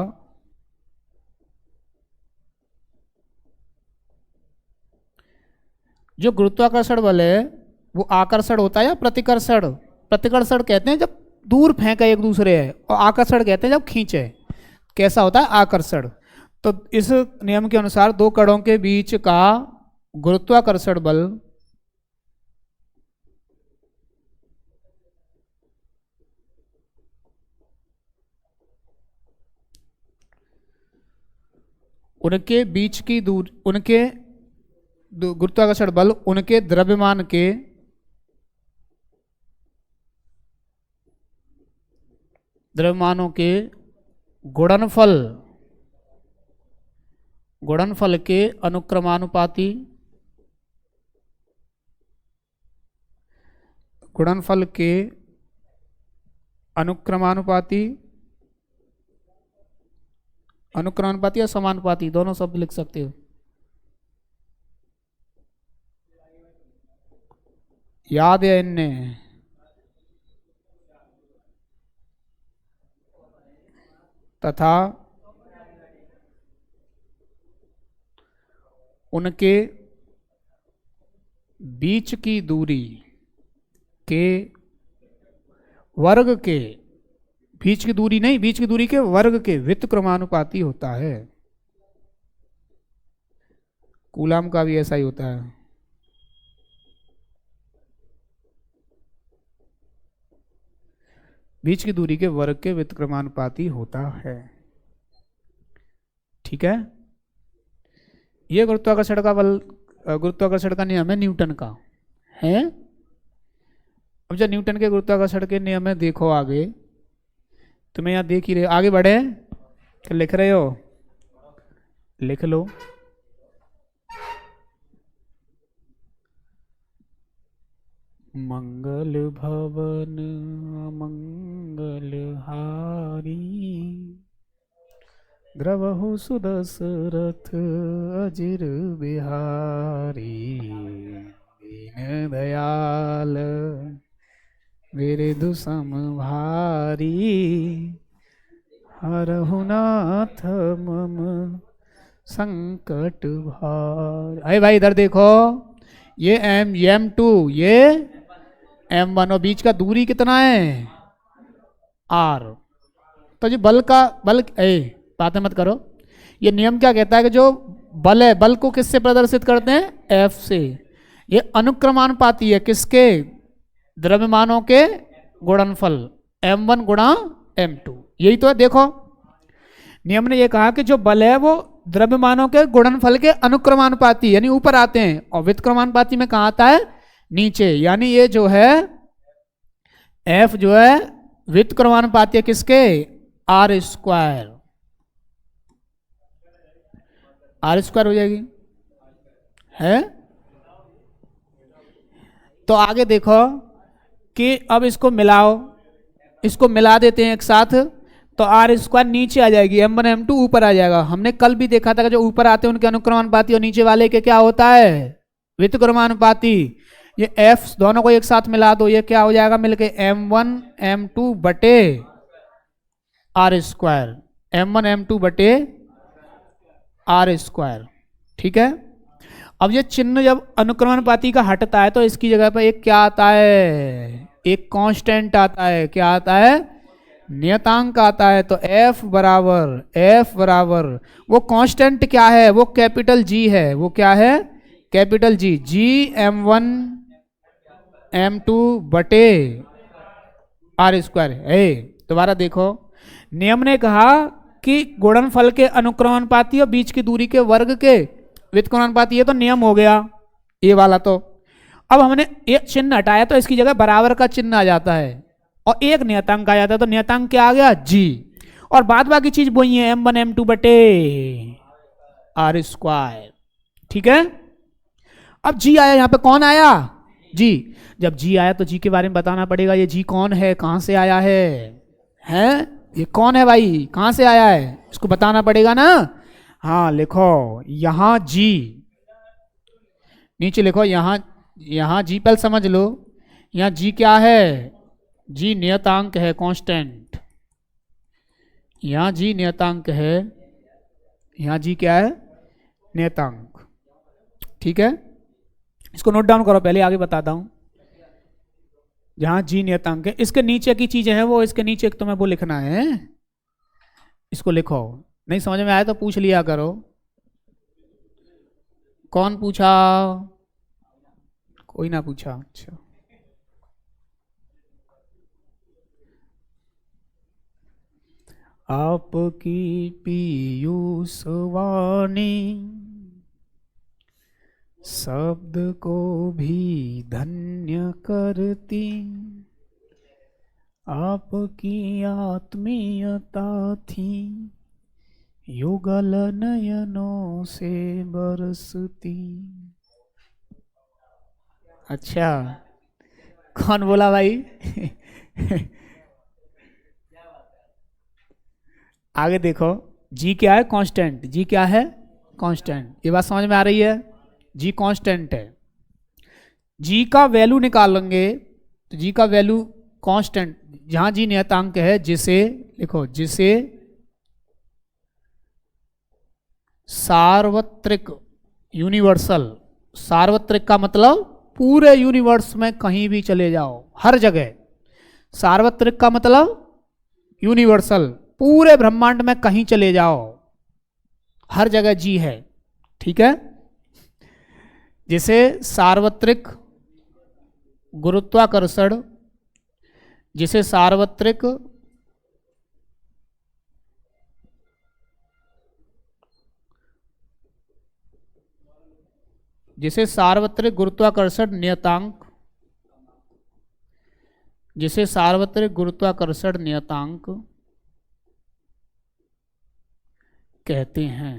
जो गुरुत्वाकर्षण बल है वो आकर्षण होता है या प्रतिकर्षण? प्रतिकर्षण कहते हैं जब दूर फेंके एक दूसरे है, और आकर्षण कहते हैं जब खींचे। कैसा होता है? आकर्षण। तो इस नियम के अनुसार दो कणों के बीच का गुरुत्वाकर्षण बल उनके बीच की दूर, उनके गुरुत्वाकर्षण बल उनके द्रव्यमान के द्रव्यमानों के गुणनफल, गुणनफल के अनुक्रमानुपाती, गुणनफल के अनुक्रमानुपाती, अनुक्रमानुपाती या समानुपाती दोनों शब्द लिख सकते हो। याद है इनने? तथा उनके बीच की दूरी के वर्ग के, बीच की दूरी नहीं, बीच की दूरी के वर्ग के व्युत्क्रमानुपाती होता है। कूलाम का भी ऐसा ही होता है। बीच की दूरी के वर्ग के व्युत्क्रमानुपाती होता है। ठीक है, ये गुरुत्वाकर्षण का बल, गुरुत्वाकर्षण का नियम है न्यूटन का, है। अब जब न्यूटन के गुरुत्वाकर्षण के नियम में देखो आगे, तुम्हें यहाँ देख ही रहे, आगे बढ़े क्या लिख रहे हो? लिख लो। मंगल भवन मंगल हारी, द्रवहु सुदशरथ अजिर बिहारी, दीन दयाल बिरधु समभारी, हरहु नाथ मम संकट भार। अरे भाई इधर देखो, ये M2, ये M1, और बीच का दूरी कितना है? R। तो जो बल का बल, बातें मत करो। ये नियम क्या कहता है कि जो बल है, बल को किससे प्रदर्शित करते हैं? एफ से। ये अनुक्रमानुपाती है किसके? द्रव्यमानों के गुणनफल m1 गुणा m2। यही तो है। देखो नियम ने ये कहा कि जो बल है वो द्रव्यमानों के गुणनफल के अनुक्रमानुपाती यानी ऊपर आते हैं, और व्युत्क्रमानुपाती में कहाँ आता है? नीचे। यानी ये जो है f जो है व्युत्क्रमानुपाती है किसके? Are square. आर स्क्वायर हो जाएगी है। तो आगे देखो कि अब इसको मिलाओ, इसको मिला देते हैं एक साथ, तो आर स्क्वायर नीचे आ जाएगी, m1 m2 ऊपर आ जाएगा। हमने कल भी देखा था कि जो ऊपर आते हैं उनके अनुक्रमानुपाती और नीचे वाले के क्या होता है? व्युत्क्रमानुपाती। ये f दोनों को एक साथ मिला दो, ये क्या हो जाएगा मिलके? m1 m2 बटे आर स्क्वायर, m1 m2 बटे आर स्क्वायर। ठीक है। अब ये चिन्ह जब अनुक्रमानुपाती का हटता है तो इसकी जगह पर एक क्या आता है? एक कांस्टेंट आता है। क्या आता है? नियतांक आता है। तो f बराबर वो कांस्टेंट क्या है? वो कैपिटल G है। वो क्या है? Capital G। G m1 m2 बटे आर स्क्वायर है। दोबारा देखो, नियम ने कहा कि गुणनफल के अनुक्रमानुपाती और बीच की दूरी के वर्ग के व्युत्क्रमानुपाती, ये तो नियम हो गया ये वाला। तो अब हमने ये चिन्ह हटाया तो इसकी जगह बराबर का चिन्ह आ जाता है और एक नियतांक आ जाता है। तो नियतांक क्या आ गया? G। और बाद बाकी चीज वही है, m1 m2 बटे आर स्क्वायर। ठीक है। अब G आया, यहां पे कौन आया? G। जब G आया तो G के बारे में बताना पड़ेगा। ये G कौन है? कहां से आया है? ये कौन है भाई? कहां से आया है? इसको बताना पड़ेगा ना। हाँ लिखो, यहां G नीचे लिखो, यहां G पहले समझ लो। यहां G क्या है? G नियतांक है, कांस्टेंट। यहां G नियतांक है, यहां G क्या है? नियतांक। ठीक है। इसको नोट डाउन करो, पहले आगे बताता हूं। जहां G नियतांक है, इसके नीचे की चीजें हैं वो, इसके नीचे तुम्हें वो लिखना है, इसको लिखो। नहीं समझ में आया तो पूछ लिया करो। कौन पूछा? कोई ना पूछा। अच्छा, आपकी पीयूष वाणी शब्द को भी धन्य करती, आपकी आत्मीयता थी युगल नयनों से बरसती। अच्छा, कौन बोला भाई? आगे देखो, G क्या है? कांस्टेंट। G क्या है? कांस्टेंट। ये बात समझ में आ रही है? G कांस्टेंट है। G का वैल्यू निकालेंगे तो G का वैल्यू कांस्टेंट, जहां G नियतांक है, जिसे लिखो, जिसे सार्वत्रिक, यूनिवर्सल, सार्वत्रिक का मतलब पूरे यूनिवर्स में कहीं भी चले जाओ, हर जगह। सार्वत्रिक का मतलब यूनिवर्सल, पूरे ब्रह्मांड में कहीं चले जाओ, हर जगह G है। ठीक है। जिसे सार्वत्रिक गुरुत्वाकर्षण, जिसे सार्वत्रिक गुरुत्वाकर्षण नियतांक, जिसे सार्वत्रिक गुरुत्वाकर्षण नियतांक कहते हैं।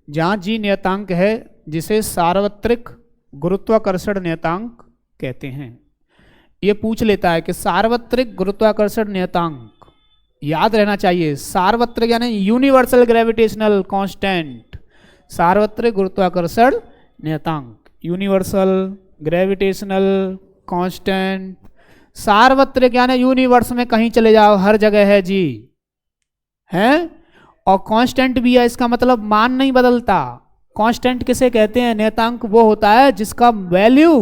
जहां G नियतांक है, जिसे सार्वत्रिक गुरुत्वाकर्षण नियतांक कहते हैं। ये पूछ लेता है कि सार्वत्रिक गुरुत्वाकर्षण नियतांक, याद रहना चाहिए, सार्वत्रिक यानी यूनिवर्सल ग्रेविटेशनल कांस्टेंट, सार्वत्रिक गुरुत्वाकर्षण नियतांक, यूनिवर्सल ग्रेविटेशनल कांस्टेंट। सार्वत्रिक यानी यूनिवर्स में कहीं चले जाओ, हर जगह है G है। और कांस्टेंट भी है, इसका मतलब मान नहीं बदलता। कांस्टेंट किसे कहते हैं? नियतांक वो होता है जिसका वैल्यू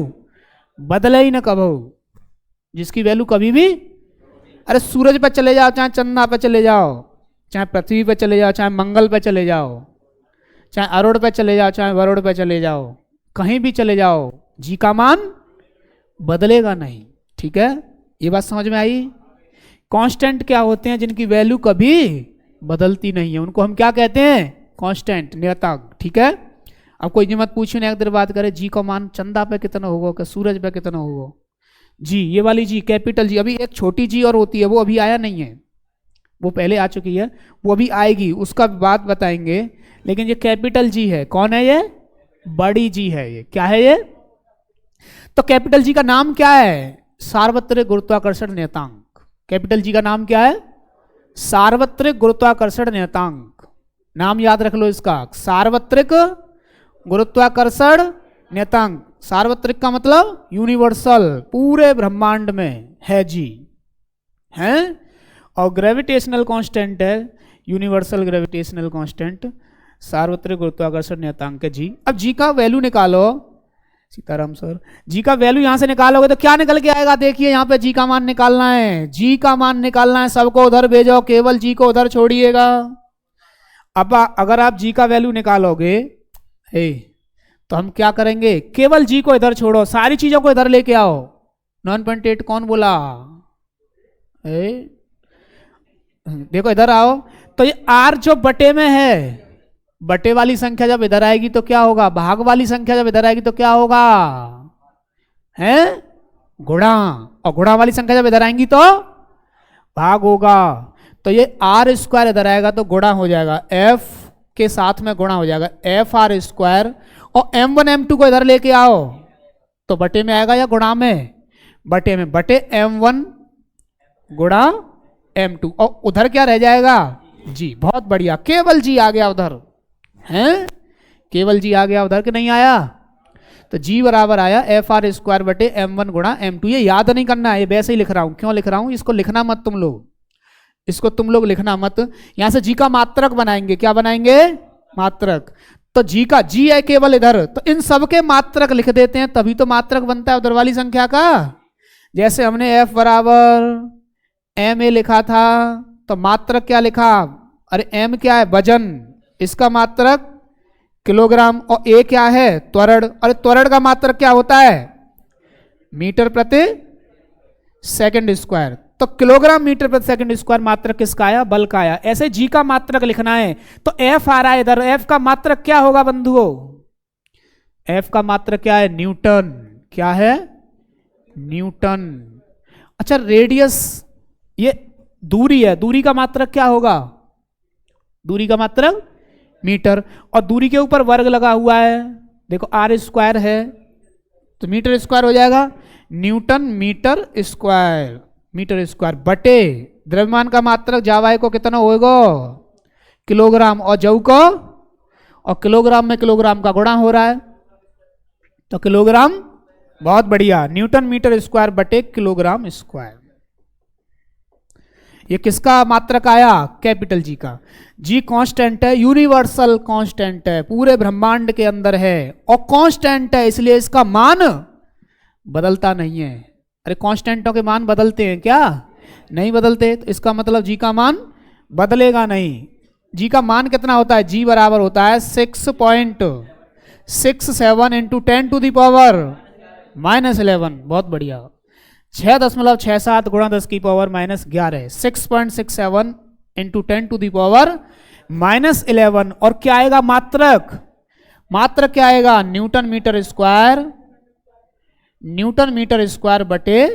बदले ही ना कबो, जिसकी वैल्यू कभी भी, अरे सूरज पर चले जाओ चाहे चंदा पर चले जाओ, चाहे पृथ्वी पे चले जाओ, चाहे मंगल पे चले जाओ, चाहे अरुण पे चले जाओ, चाहे वरुण पे चले जाओ, कहीं भी चले जाओ, जी का मान बदलेगा नहीं। ठीक है, ये बात समझ में आई। कांस्टेंट क्या होते हैं? जिनकी वैल्यू कभी बदलती नहीं है, उनको हम क्या कहते हैं? कांस्टेंट, नियतांक। ठीक है, अब कोई मत पूछो ना, एक देर बात करे जी का मान चंदा पे कितना होगा, क्या सूरज पे कितना होगा। जी, ये वाली जी, कैपिटल जी। अभी एक छोटी जी और होती है, वो अभी आया नहीं है, वो पहले आ चुकी है, वो अभी आएगी, उसका बात बताएंगे। लेकिन ये कैपिटल जी है, कौन है ये? बड़ी जी है। ये क्या है ये? तो कैपिटल जी का नाम क्या है? सार्वत्रिक गुरुत्वाकर्षण नियतांक। कैपिटल जी का नाम क्या है? सार्वत्रिक गुरुत्वाकर्षण नियतांक। नाम याद रख लो इसका, सार्वत्रिक गुरुत्वाकर्षण नियतांक। सार्वत्रिक का मतलब यूनिवर्सल, पूरे ब्रह्मांड में है जी, हैं। और ग्रेविटेशनल कांस्टेंट है यूनिवर्सल ग्रेविटेशनल कांस्टेंट, सार्वत्रिक गुरुत्वाकर्षण नियतांक है जी। अब जी का वैल्यू निकालो, सीताराम सर। जी का वैल्यू यहां से निकालोगे तो क्या निकल के आएगा? देखिए यहां पे जी का मान निकालना है, जी का मान निकालना है, सबको उधर भेजो, केवल जी को उधर छोड़िएगा। अब अगर आप जी का वैल्यू निकालोगे तो हम क्या करेंगे? केवल जी को इधर छोड़ो, सारी चीजों को इधर लेके आओ। 9.8 कौन बोला? देखो इधर आओ, तो ये आर जो बटे में है, बटे वाली संख्या जब इधर आएगी तो क्या होगा? भाग वाली संख्या जब इधर आएगी तो क्या होगा? है गुणा। और गुणा वाली संख्या जब इधर आएंगी तो भाग होगा। तो ये आर स्क्वायर इधर आएगा तो गुणा हो जाएगा, एफ के साथ में गुणा हो जाएगा, एफ आर स्क्वायर। और m1 m2 को इधर लेके आओ तो बटे में आएगा या गुणा में? बटे में, बटे m1 गुणा m2, और उधर क्या रह जाएगा? जी। बहुत बढ़िया, केवल जी आ गया उधर, हैं? केवल जी आ गया उधर, कि नहीं आया? तो जी बराबर आया एफ आर स्क्वायर बटे m1 गुणा m2। ये याद नहीं करना है, ये वैसे ही लिख रहा हूं। क्यों लिख रहा हूं? इसको लिखना मत तुम लोग, इसको तुम लोग लिखना मत। यहां से जी का मात्रक बनाएंगे। क्या बनाएंगे? मात्रक। तो जी का, जी है केवल इधर, तो इन सब के मात्रक लिख देते हैं, तभी तो मात्रक बनता है उधर वाली संख्या का। जैसे हमने f बराबर ma लिखा था, तो मात्रक क्या लिखा? अरे m क्या है? वजन, इसका मात्रक किलोग्राम, और a क्या है? त्वरण। अरे त्वरण का मात्रक क्या होता है? मीटर प्रति सेकंड स्क्वायर। तो किलोग्राम मीटर प्रति सेकंड स्क्वायर मात्रक किसका आया? बल का आया। ऐसे जी का मात्रक लिखना है, तो एफ आ रहा है इधर, एफ का मात्रक क्या होगा बंधुओं? एफ का मात्रक क्या है? न्यूटन। क्या है? न्यूटन। अच्छा, रेडियस, ये दूरी है, दूरी का मात्रक क्या होगा? दूरी का मात्रक मीटर, और दूरी के ऊपर वर्ग लगा हुआ है, देखो आर स्क्वायर है, तो मीटर स्क्वायर हो जाएगा, newton metre square. Metre square बटे द्रव्यमान का मात्रक जावाई को कितना होगा? किलोग्राम, और जऊ को, और किलोग्राम में किलोग्राम का गुणा हो रहा है, तो किलोग्राम। बहुत बढ़िया, न्यूटन मीटर स्क्वायर बटे किलोग्राम स्क्वायर। ये किसका मात्रक आया? कैपिटल जी का। जी कांस्टेंट है, यूनिवर्सल कांस्टेंट है, पूरे ब्रह्मांड के अंदर है, और कांस्टेंट है, इसलिए इसका मान बदलता नहीं है। अरे कांस्टेंटों के मान बदलते हैं क्या? नहीं बदलते, तो इसका मतलब जी का मान बदलेगा नहीं। जी का मान कितना होता है? जी बराबर होता है 6.67 इंटू 10 टू द पावर -11। बहुत बढ़िया, 6.67 गुणा 10 की power -11, 6.67 into 10 to the power -11। और क्या आएगा मात्रक? मात्रक क्या आएगा? Newton metre square, newton metre square बटे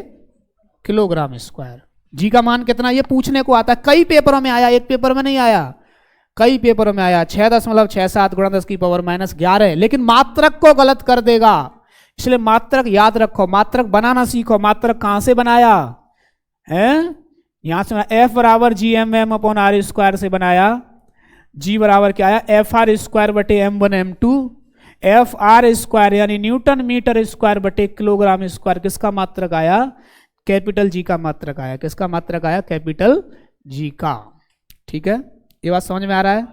किलोग्राम स्क्वायर। जी का मान कितना? ये पूछने को आता है, कई पेपरों में आया, एक पेपर में नहीं आया, कई पेपरों में आया। 6.67 गुणा 10 की पावर -11, लेकिन मात्रक को गलत कर देगा, इसलिए मात्रक याद रखो, मात्रक बनाना सीखो। मात्रक कहां से बनाया है? यहां से एफ बराबर G M M upon R square से बनाया। जी बराबर क्या आया? एफ आर स्क्वायर बटे m1 m2, F R square यानी न्यूटन मीटर स्क्वायर बटे किलोग्राम स्क्वायर। किसका मात्रक आया? कैपिटल जी का मात्रक आया। किसका मात्रक आया? कैपिटल जी का। ठीक है, ये बात समझ में आ रहा है?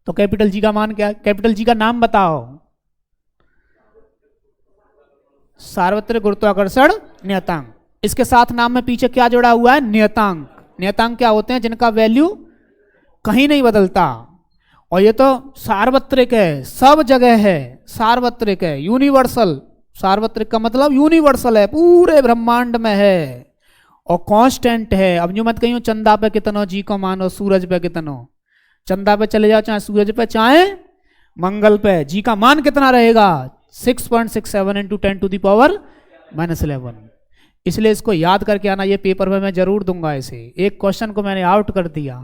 तो कैपिटल जी का मान क्या है? कैपिटल जी का नाम बताओ। सार्वत्रिक गुरुत्वाकर्षण नियतांक। इसके साथ नाम में पीछे क्या जोड़ा हुआ है? नियतांक। नियतांक क्या होते हैं? जिनका वैल्यू कहीं नहीं बदलता। और ये तो सार्वत्रिक है, सब जगह है, सार्वत्रिक है, यूनिवर्सल। सार्वत्रिक का मतलब यूनिवर्सल है, पूरे ब्रह्मांड में है और कांस्टेंट है। अब जो मत कहियो चंदा पे कितनो जी को मानो, सूरज पे कितनो। चंदा पे चले जाओ, चाहे सूरज पे चाहे मंगल पे, जी का मान कितना रहेगा? 6.67 इंटू 10⁻⁻11। इसलिए इसको याद करके आना, ये पेपर में मैं जरूर दूंगा। ऐसे एक क्वेश्चन को मैंने आउट कर दिया,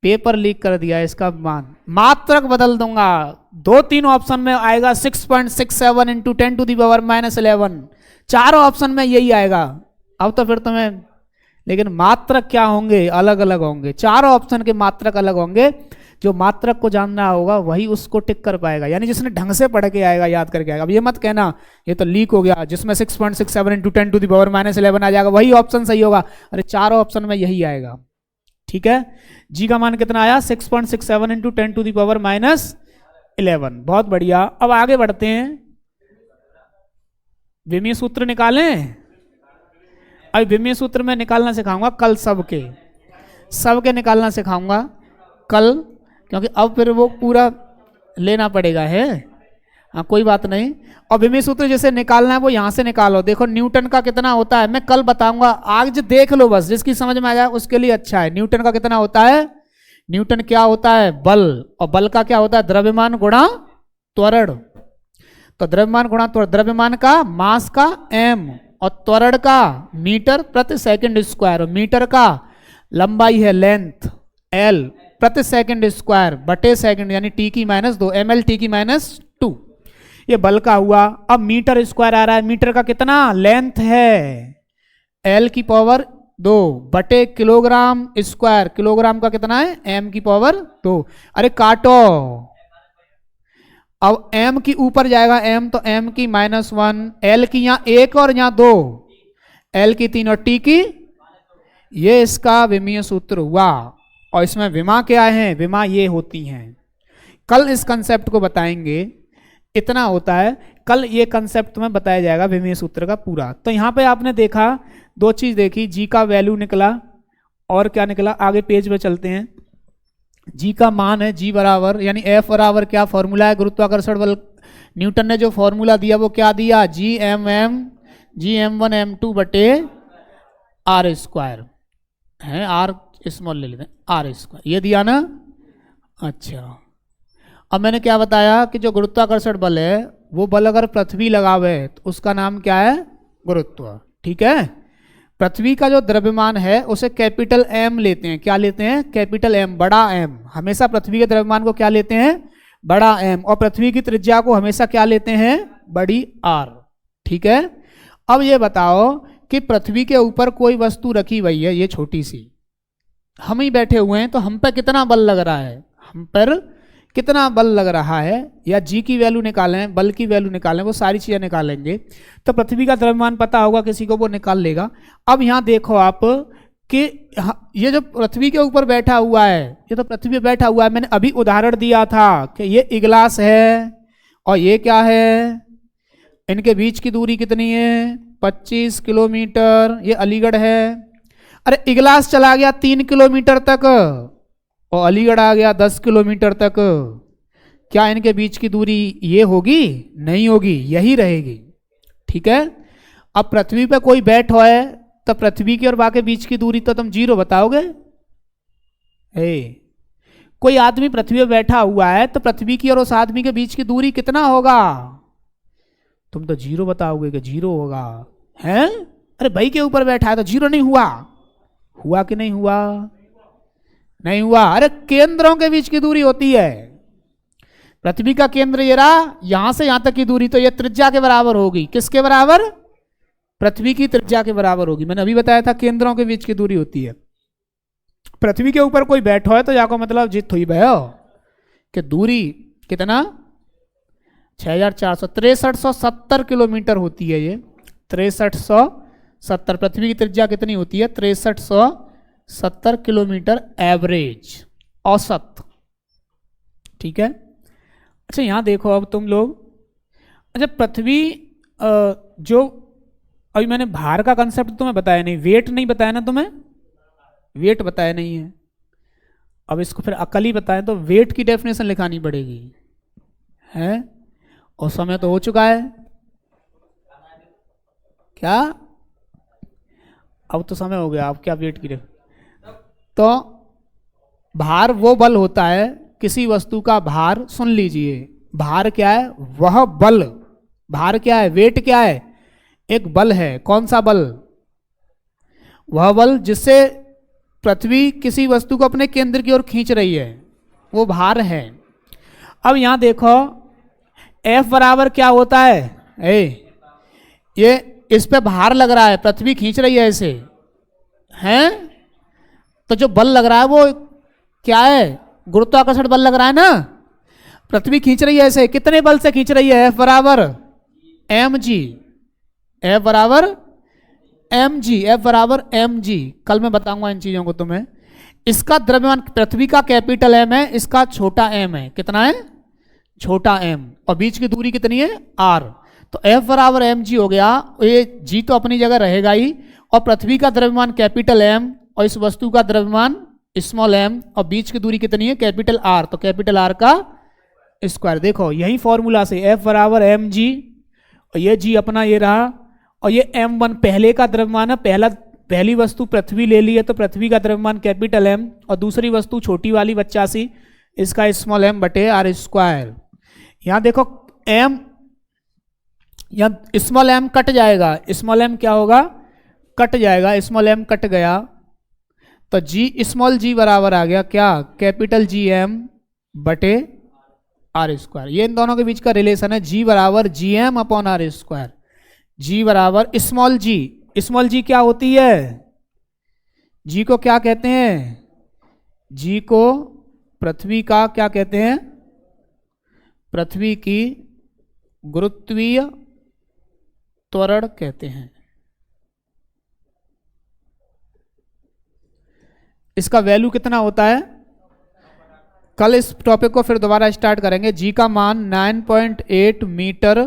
पेपर लीक कर दिया, इसका मान मात्रक बदल दूंगा। 2-3 ऑप्शन में आएगा 6.67 इंटू 10⁻⁻11, चारों ऑप्शन में यही आएगा। अब तो फिर तुम्हें, लेकिन मात्रक क्या होंगे? अलग अलग होंगे, चारों ऑप्शन के मात्रक अलग होंगे। जो मात्रक को जानना होगा वही उसको टिक कर पाएगा, यानी जिसने ढंग से पढ़ के आएगा, याद करके आएगा। अब ये मत कहना ये तो लीक हो गया, जिसमें 6.67 इंटू 10⁻⁻11 आ जाएगा वही ऑप्शन सही होगा। अरे चारों ऑप्शन में यही आएगा। ठीक है, जी का मान कितना आया? 6.67 इंटू 10⁻11। बहुत बढ़िया। अब आगे बढ़ते हैं, विमीय सूत्र निकालें। अभी विमीय सूत्र में निकालना सिखाऊंगा कल, सबके निकालना सिखाऊंगा कल, क्योंकि अब फिर वो पूरा लेना पड़ेगा है। हाँ कोई बात नहीं। और विमीय सूत्र जैसे निकालना है वो यहाँ से निकालो। देखो न्यूटन का कितना होता है मैं कल बताऊंगा, आज देख लो बस, जिसकी समझ में आ जाए उसके लिए अच्छा है। न्यूटन का कितना होता है? न्यूटन क्या होता है? बल। और बल का क्या होता है? द्रव्यमान गुणा त्वरण। तो द्रव्यमान गुणा त्वरण, द्रव्यमान का मास का m और त्वरण का मीटर प्रति सेकंड स्क्वायर। मीटर का लंबाई है लेंथ l प्रति सेकंड स्क्वायर बटे सेकंड, यानी t की -2 ml t की -2। ये बल का हुआ। अब मीटर स्क्वायर आ रहा है, मीटर का कितना लेंथ है? l की पावर 2 बटे किलोग्राम स्क्वायर, किलोग्राम का कितना है? m की पावर 2। अरे काटो, अब m की ऊपर जाएगा m, तो m की -1, l की यहाँ 1 और यहाँ 2, l की 3 और t की, ये इसका विमीय सूत्र हुआ। और इसमें विमा क्या है? विमा ये होती हैं। कल इस कंसेप्ट को बताएंगे, इतना होता है, कल ये कंसेप्ट तुम्हें बताया जाएगा विमीय सूत्र का पूरा। तो यहाँ पे आपने देखा, दो चीज देखी, जी का वैल्यू निकला और क्या निकला। आगे पेज पे चलते हैं। जी का मान है जी बराबर, यानी एफ बराबर क्या फॉर्मूला है? गुरुत्वाकर्षण बल। न्यूटन ने जो फॉर्मूला दिया वो क्या दिया? जी m1 m2 बटे आर स्क्वायर है, आर स्मॉल ले लेते हैं, आर स्क्वायर, ये दिया ना। अच्छा, अब मैंने क्या बताया कि जो गुरुत्वाकर्षण बल है वो बल अगर पृथ्वी लगावे तो उसका नाम क्या है? गुरुत्व। ठीक है, पृथ्वी का जो द्रव्यमान है उसे कैपिटल एम लेते हैं। क्या लेते हैं? कैपिटल एम, बड़ा एम। हमेशा पृथ्वी के द्रव्यमान को क्या लेते हैं? बड़ा एम। और पृथ्वी की त्रिज्या को हमेशा क्या लेते हैं? बड़ी आर। ठीक है, अब ये बताओ कि पृथ्वी के ऊपर कोई वस्तु रखी हुई है, ये छोटी सी, हम ही बैठे हुए हैं, तो हम पर कितना बल लग रहा है? हम पर कितना बल लग रहा है? या जी की वैल्यू निकालें, बल की वैल्यू निकालें, वो सारी चीजें निकालेंगे। तो पृथ्वी का द्रव्यमान पता होगा किसी को, वो निकाल लेगा। अब यहाँ देखो आप कि ये जो पृथ्वी के ऊपर बैठा हुआ है, ये तो पृथ्वी पे बैठा हुआ है। मैंने अभी उदाहरण दिया था कि ये इगलास है और ये क्या है, इनके बीच की दूरी कितनी है? 25 किलोमीटर। ये अलीगढ़ है। अरे इगलास चला गया 3 किलोमीटर तक और अलीगढ़ आ गया 10 किलोमीटर तक। क्या इनके बीच की दूरी ये होगी? नहीं होगी, यही रहेगी। ठीक है, अब पृथ्वी पे कोई बैठा है तो पृथ्वी की और बाकी बीच की दूरी तो तुम 0 बताओगे? कोई आदमी पृथ्वी पे बैठा हुआ है तो पृथ्वी की और उस आदमी के बीच की दूरी कितना होगा? तुम तो 0 बताओगे कि 0 होगा। हैं? अरे भाई के ऊपर बैठा है तो 0 नहीं हुआ? हुआ कि नहीं हुआ? नहीं हुआ। अरे केंद्रों के बीच की दूरी होती है। पृथ्वी का केंद्र ये रहा, यहां से यहां तक की दूरी, तो ये त्रिज्या के बराबर होगी। किसके बराबर? पृथ्वी की त्रिज्या के बराबर होगी। मैंने अभी बताया था केंद्रों के बीच की दूरी होती है। पृथ्वी के ऊपर कोई बैठो है तो जाको मतलब जीत हुई भयो कि दूरी कितना? 6470 किलोमीटर होती है। ये 6370। पृथ्वी की त्रिज्या कितनी होती है? 6370 किलोमीटर एवरेज, औसत। ठीक है, अच्छा यहां देखो अब तुम लोग, अच्छा पृथ्वी जो अभी मैंने भार का कंसेप्ट तुम्हें बताया नहीं, वेट नहीं बताया ना तुम्हें, वेट बताया नहीं है। अब इसको फिर अकल ही बताएं तो वेट की डेफिनेशन लिखानी पड़ेगी है, और समय तो हो चुका है क्या, अब तो समय हो गया, अब क्या वेट की तो भार वो बल होता है, किसी वस्तु का भार, सुन लीजिए, भार क्या है, वह बल, भार क्या है, वेट क्या है, एक बल है, कौन सा बल, वह बल जिससे पृथ्वी किसी वस्तु को अपने केंद्र की ओर खींच रही है, वो भार है। अब यहां देखो F बराबर क्या होता है, ये इस पे भार लग रहा है, पृथ्वी खींच रही है ऐसे हैं, तो जो बल लग रहा है वो क्या है, गुरुत्वाकर्षण बल लग रहा है ना, पृथ्वी खींच रही है ऐसे, कितने बल से खींच रही है, F बराबर mg, F बराबर mg, F बराबर mg, कल मैं बताऊंगा इन चीजों को तुम्हें। इसका द्रव्यमान पृथ्वी का कैपिटल M है, इसका छोटा m है, कितना है, छोटा m, और बीच की दूरी कितनी है r, तो F बराबर mg हो गया, ये g तो अपनी जगह रहेगा ही, और पृथ्वी का द्रव्यमान कैपिटल M और इस वस्तु का द्रव्यमान स्मॉल m, और बीच की दूरी कितनी है कैपिटल R, तो कैपिटल R का स्क्वायर। देखो यही फॉर्मूला से F बराबर mg, और ये g अपना ये रहा, और ये m1 पहले का द्रव्यमान है, पहली वस्तु पृथ्वी ले ली है तो पृथ्वी का द्रव्यमान कैपिटल M, और दूसरी वस्तु छोटी वाली 85 इसका स्मॉल m बटे R स्क्वायर। यहाँ देखो m, यहाँ स्मॉल m कट जाएगा, स्मॉल m क्या होगा, कट जाएगा, स्मॉल m कट गया, तो g स्मॉल g बराबर आ गया क्या, कैपिटल जी m बटे आर स्क्वायर। ये इन दोनों के बीच का रिलेशन है, g बराबर G M upon R square, g बराबर स्मॉल g क्या होती है, g को क्या कहते हैं, g को पृथ्वी का क्या कहते हैं, पृथ्वी की गुरुत्वीय त्वरण कहते हैं। इसका वैल्यू कितना होता है, कल इस टॉपिक को फिर दोबारा स्टार्ट करेंगे। जी का मान 9.8 मीटर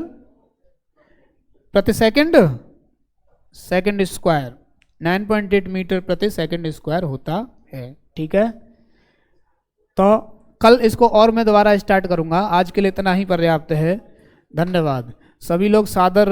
प्रति सेकंड स्क्वायर, 9.8 मीटर प्रति सेकंड स्क्वायर होता है, ठीक है। तो कल इसको और मैं दोबारा स्टार्ट करूंगा, आज के लिए इतना ही पर्याप्त है, धन्यवाद। सभी लोग सादर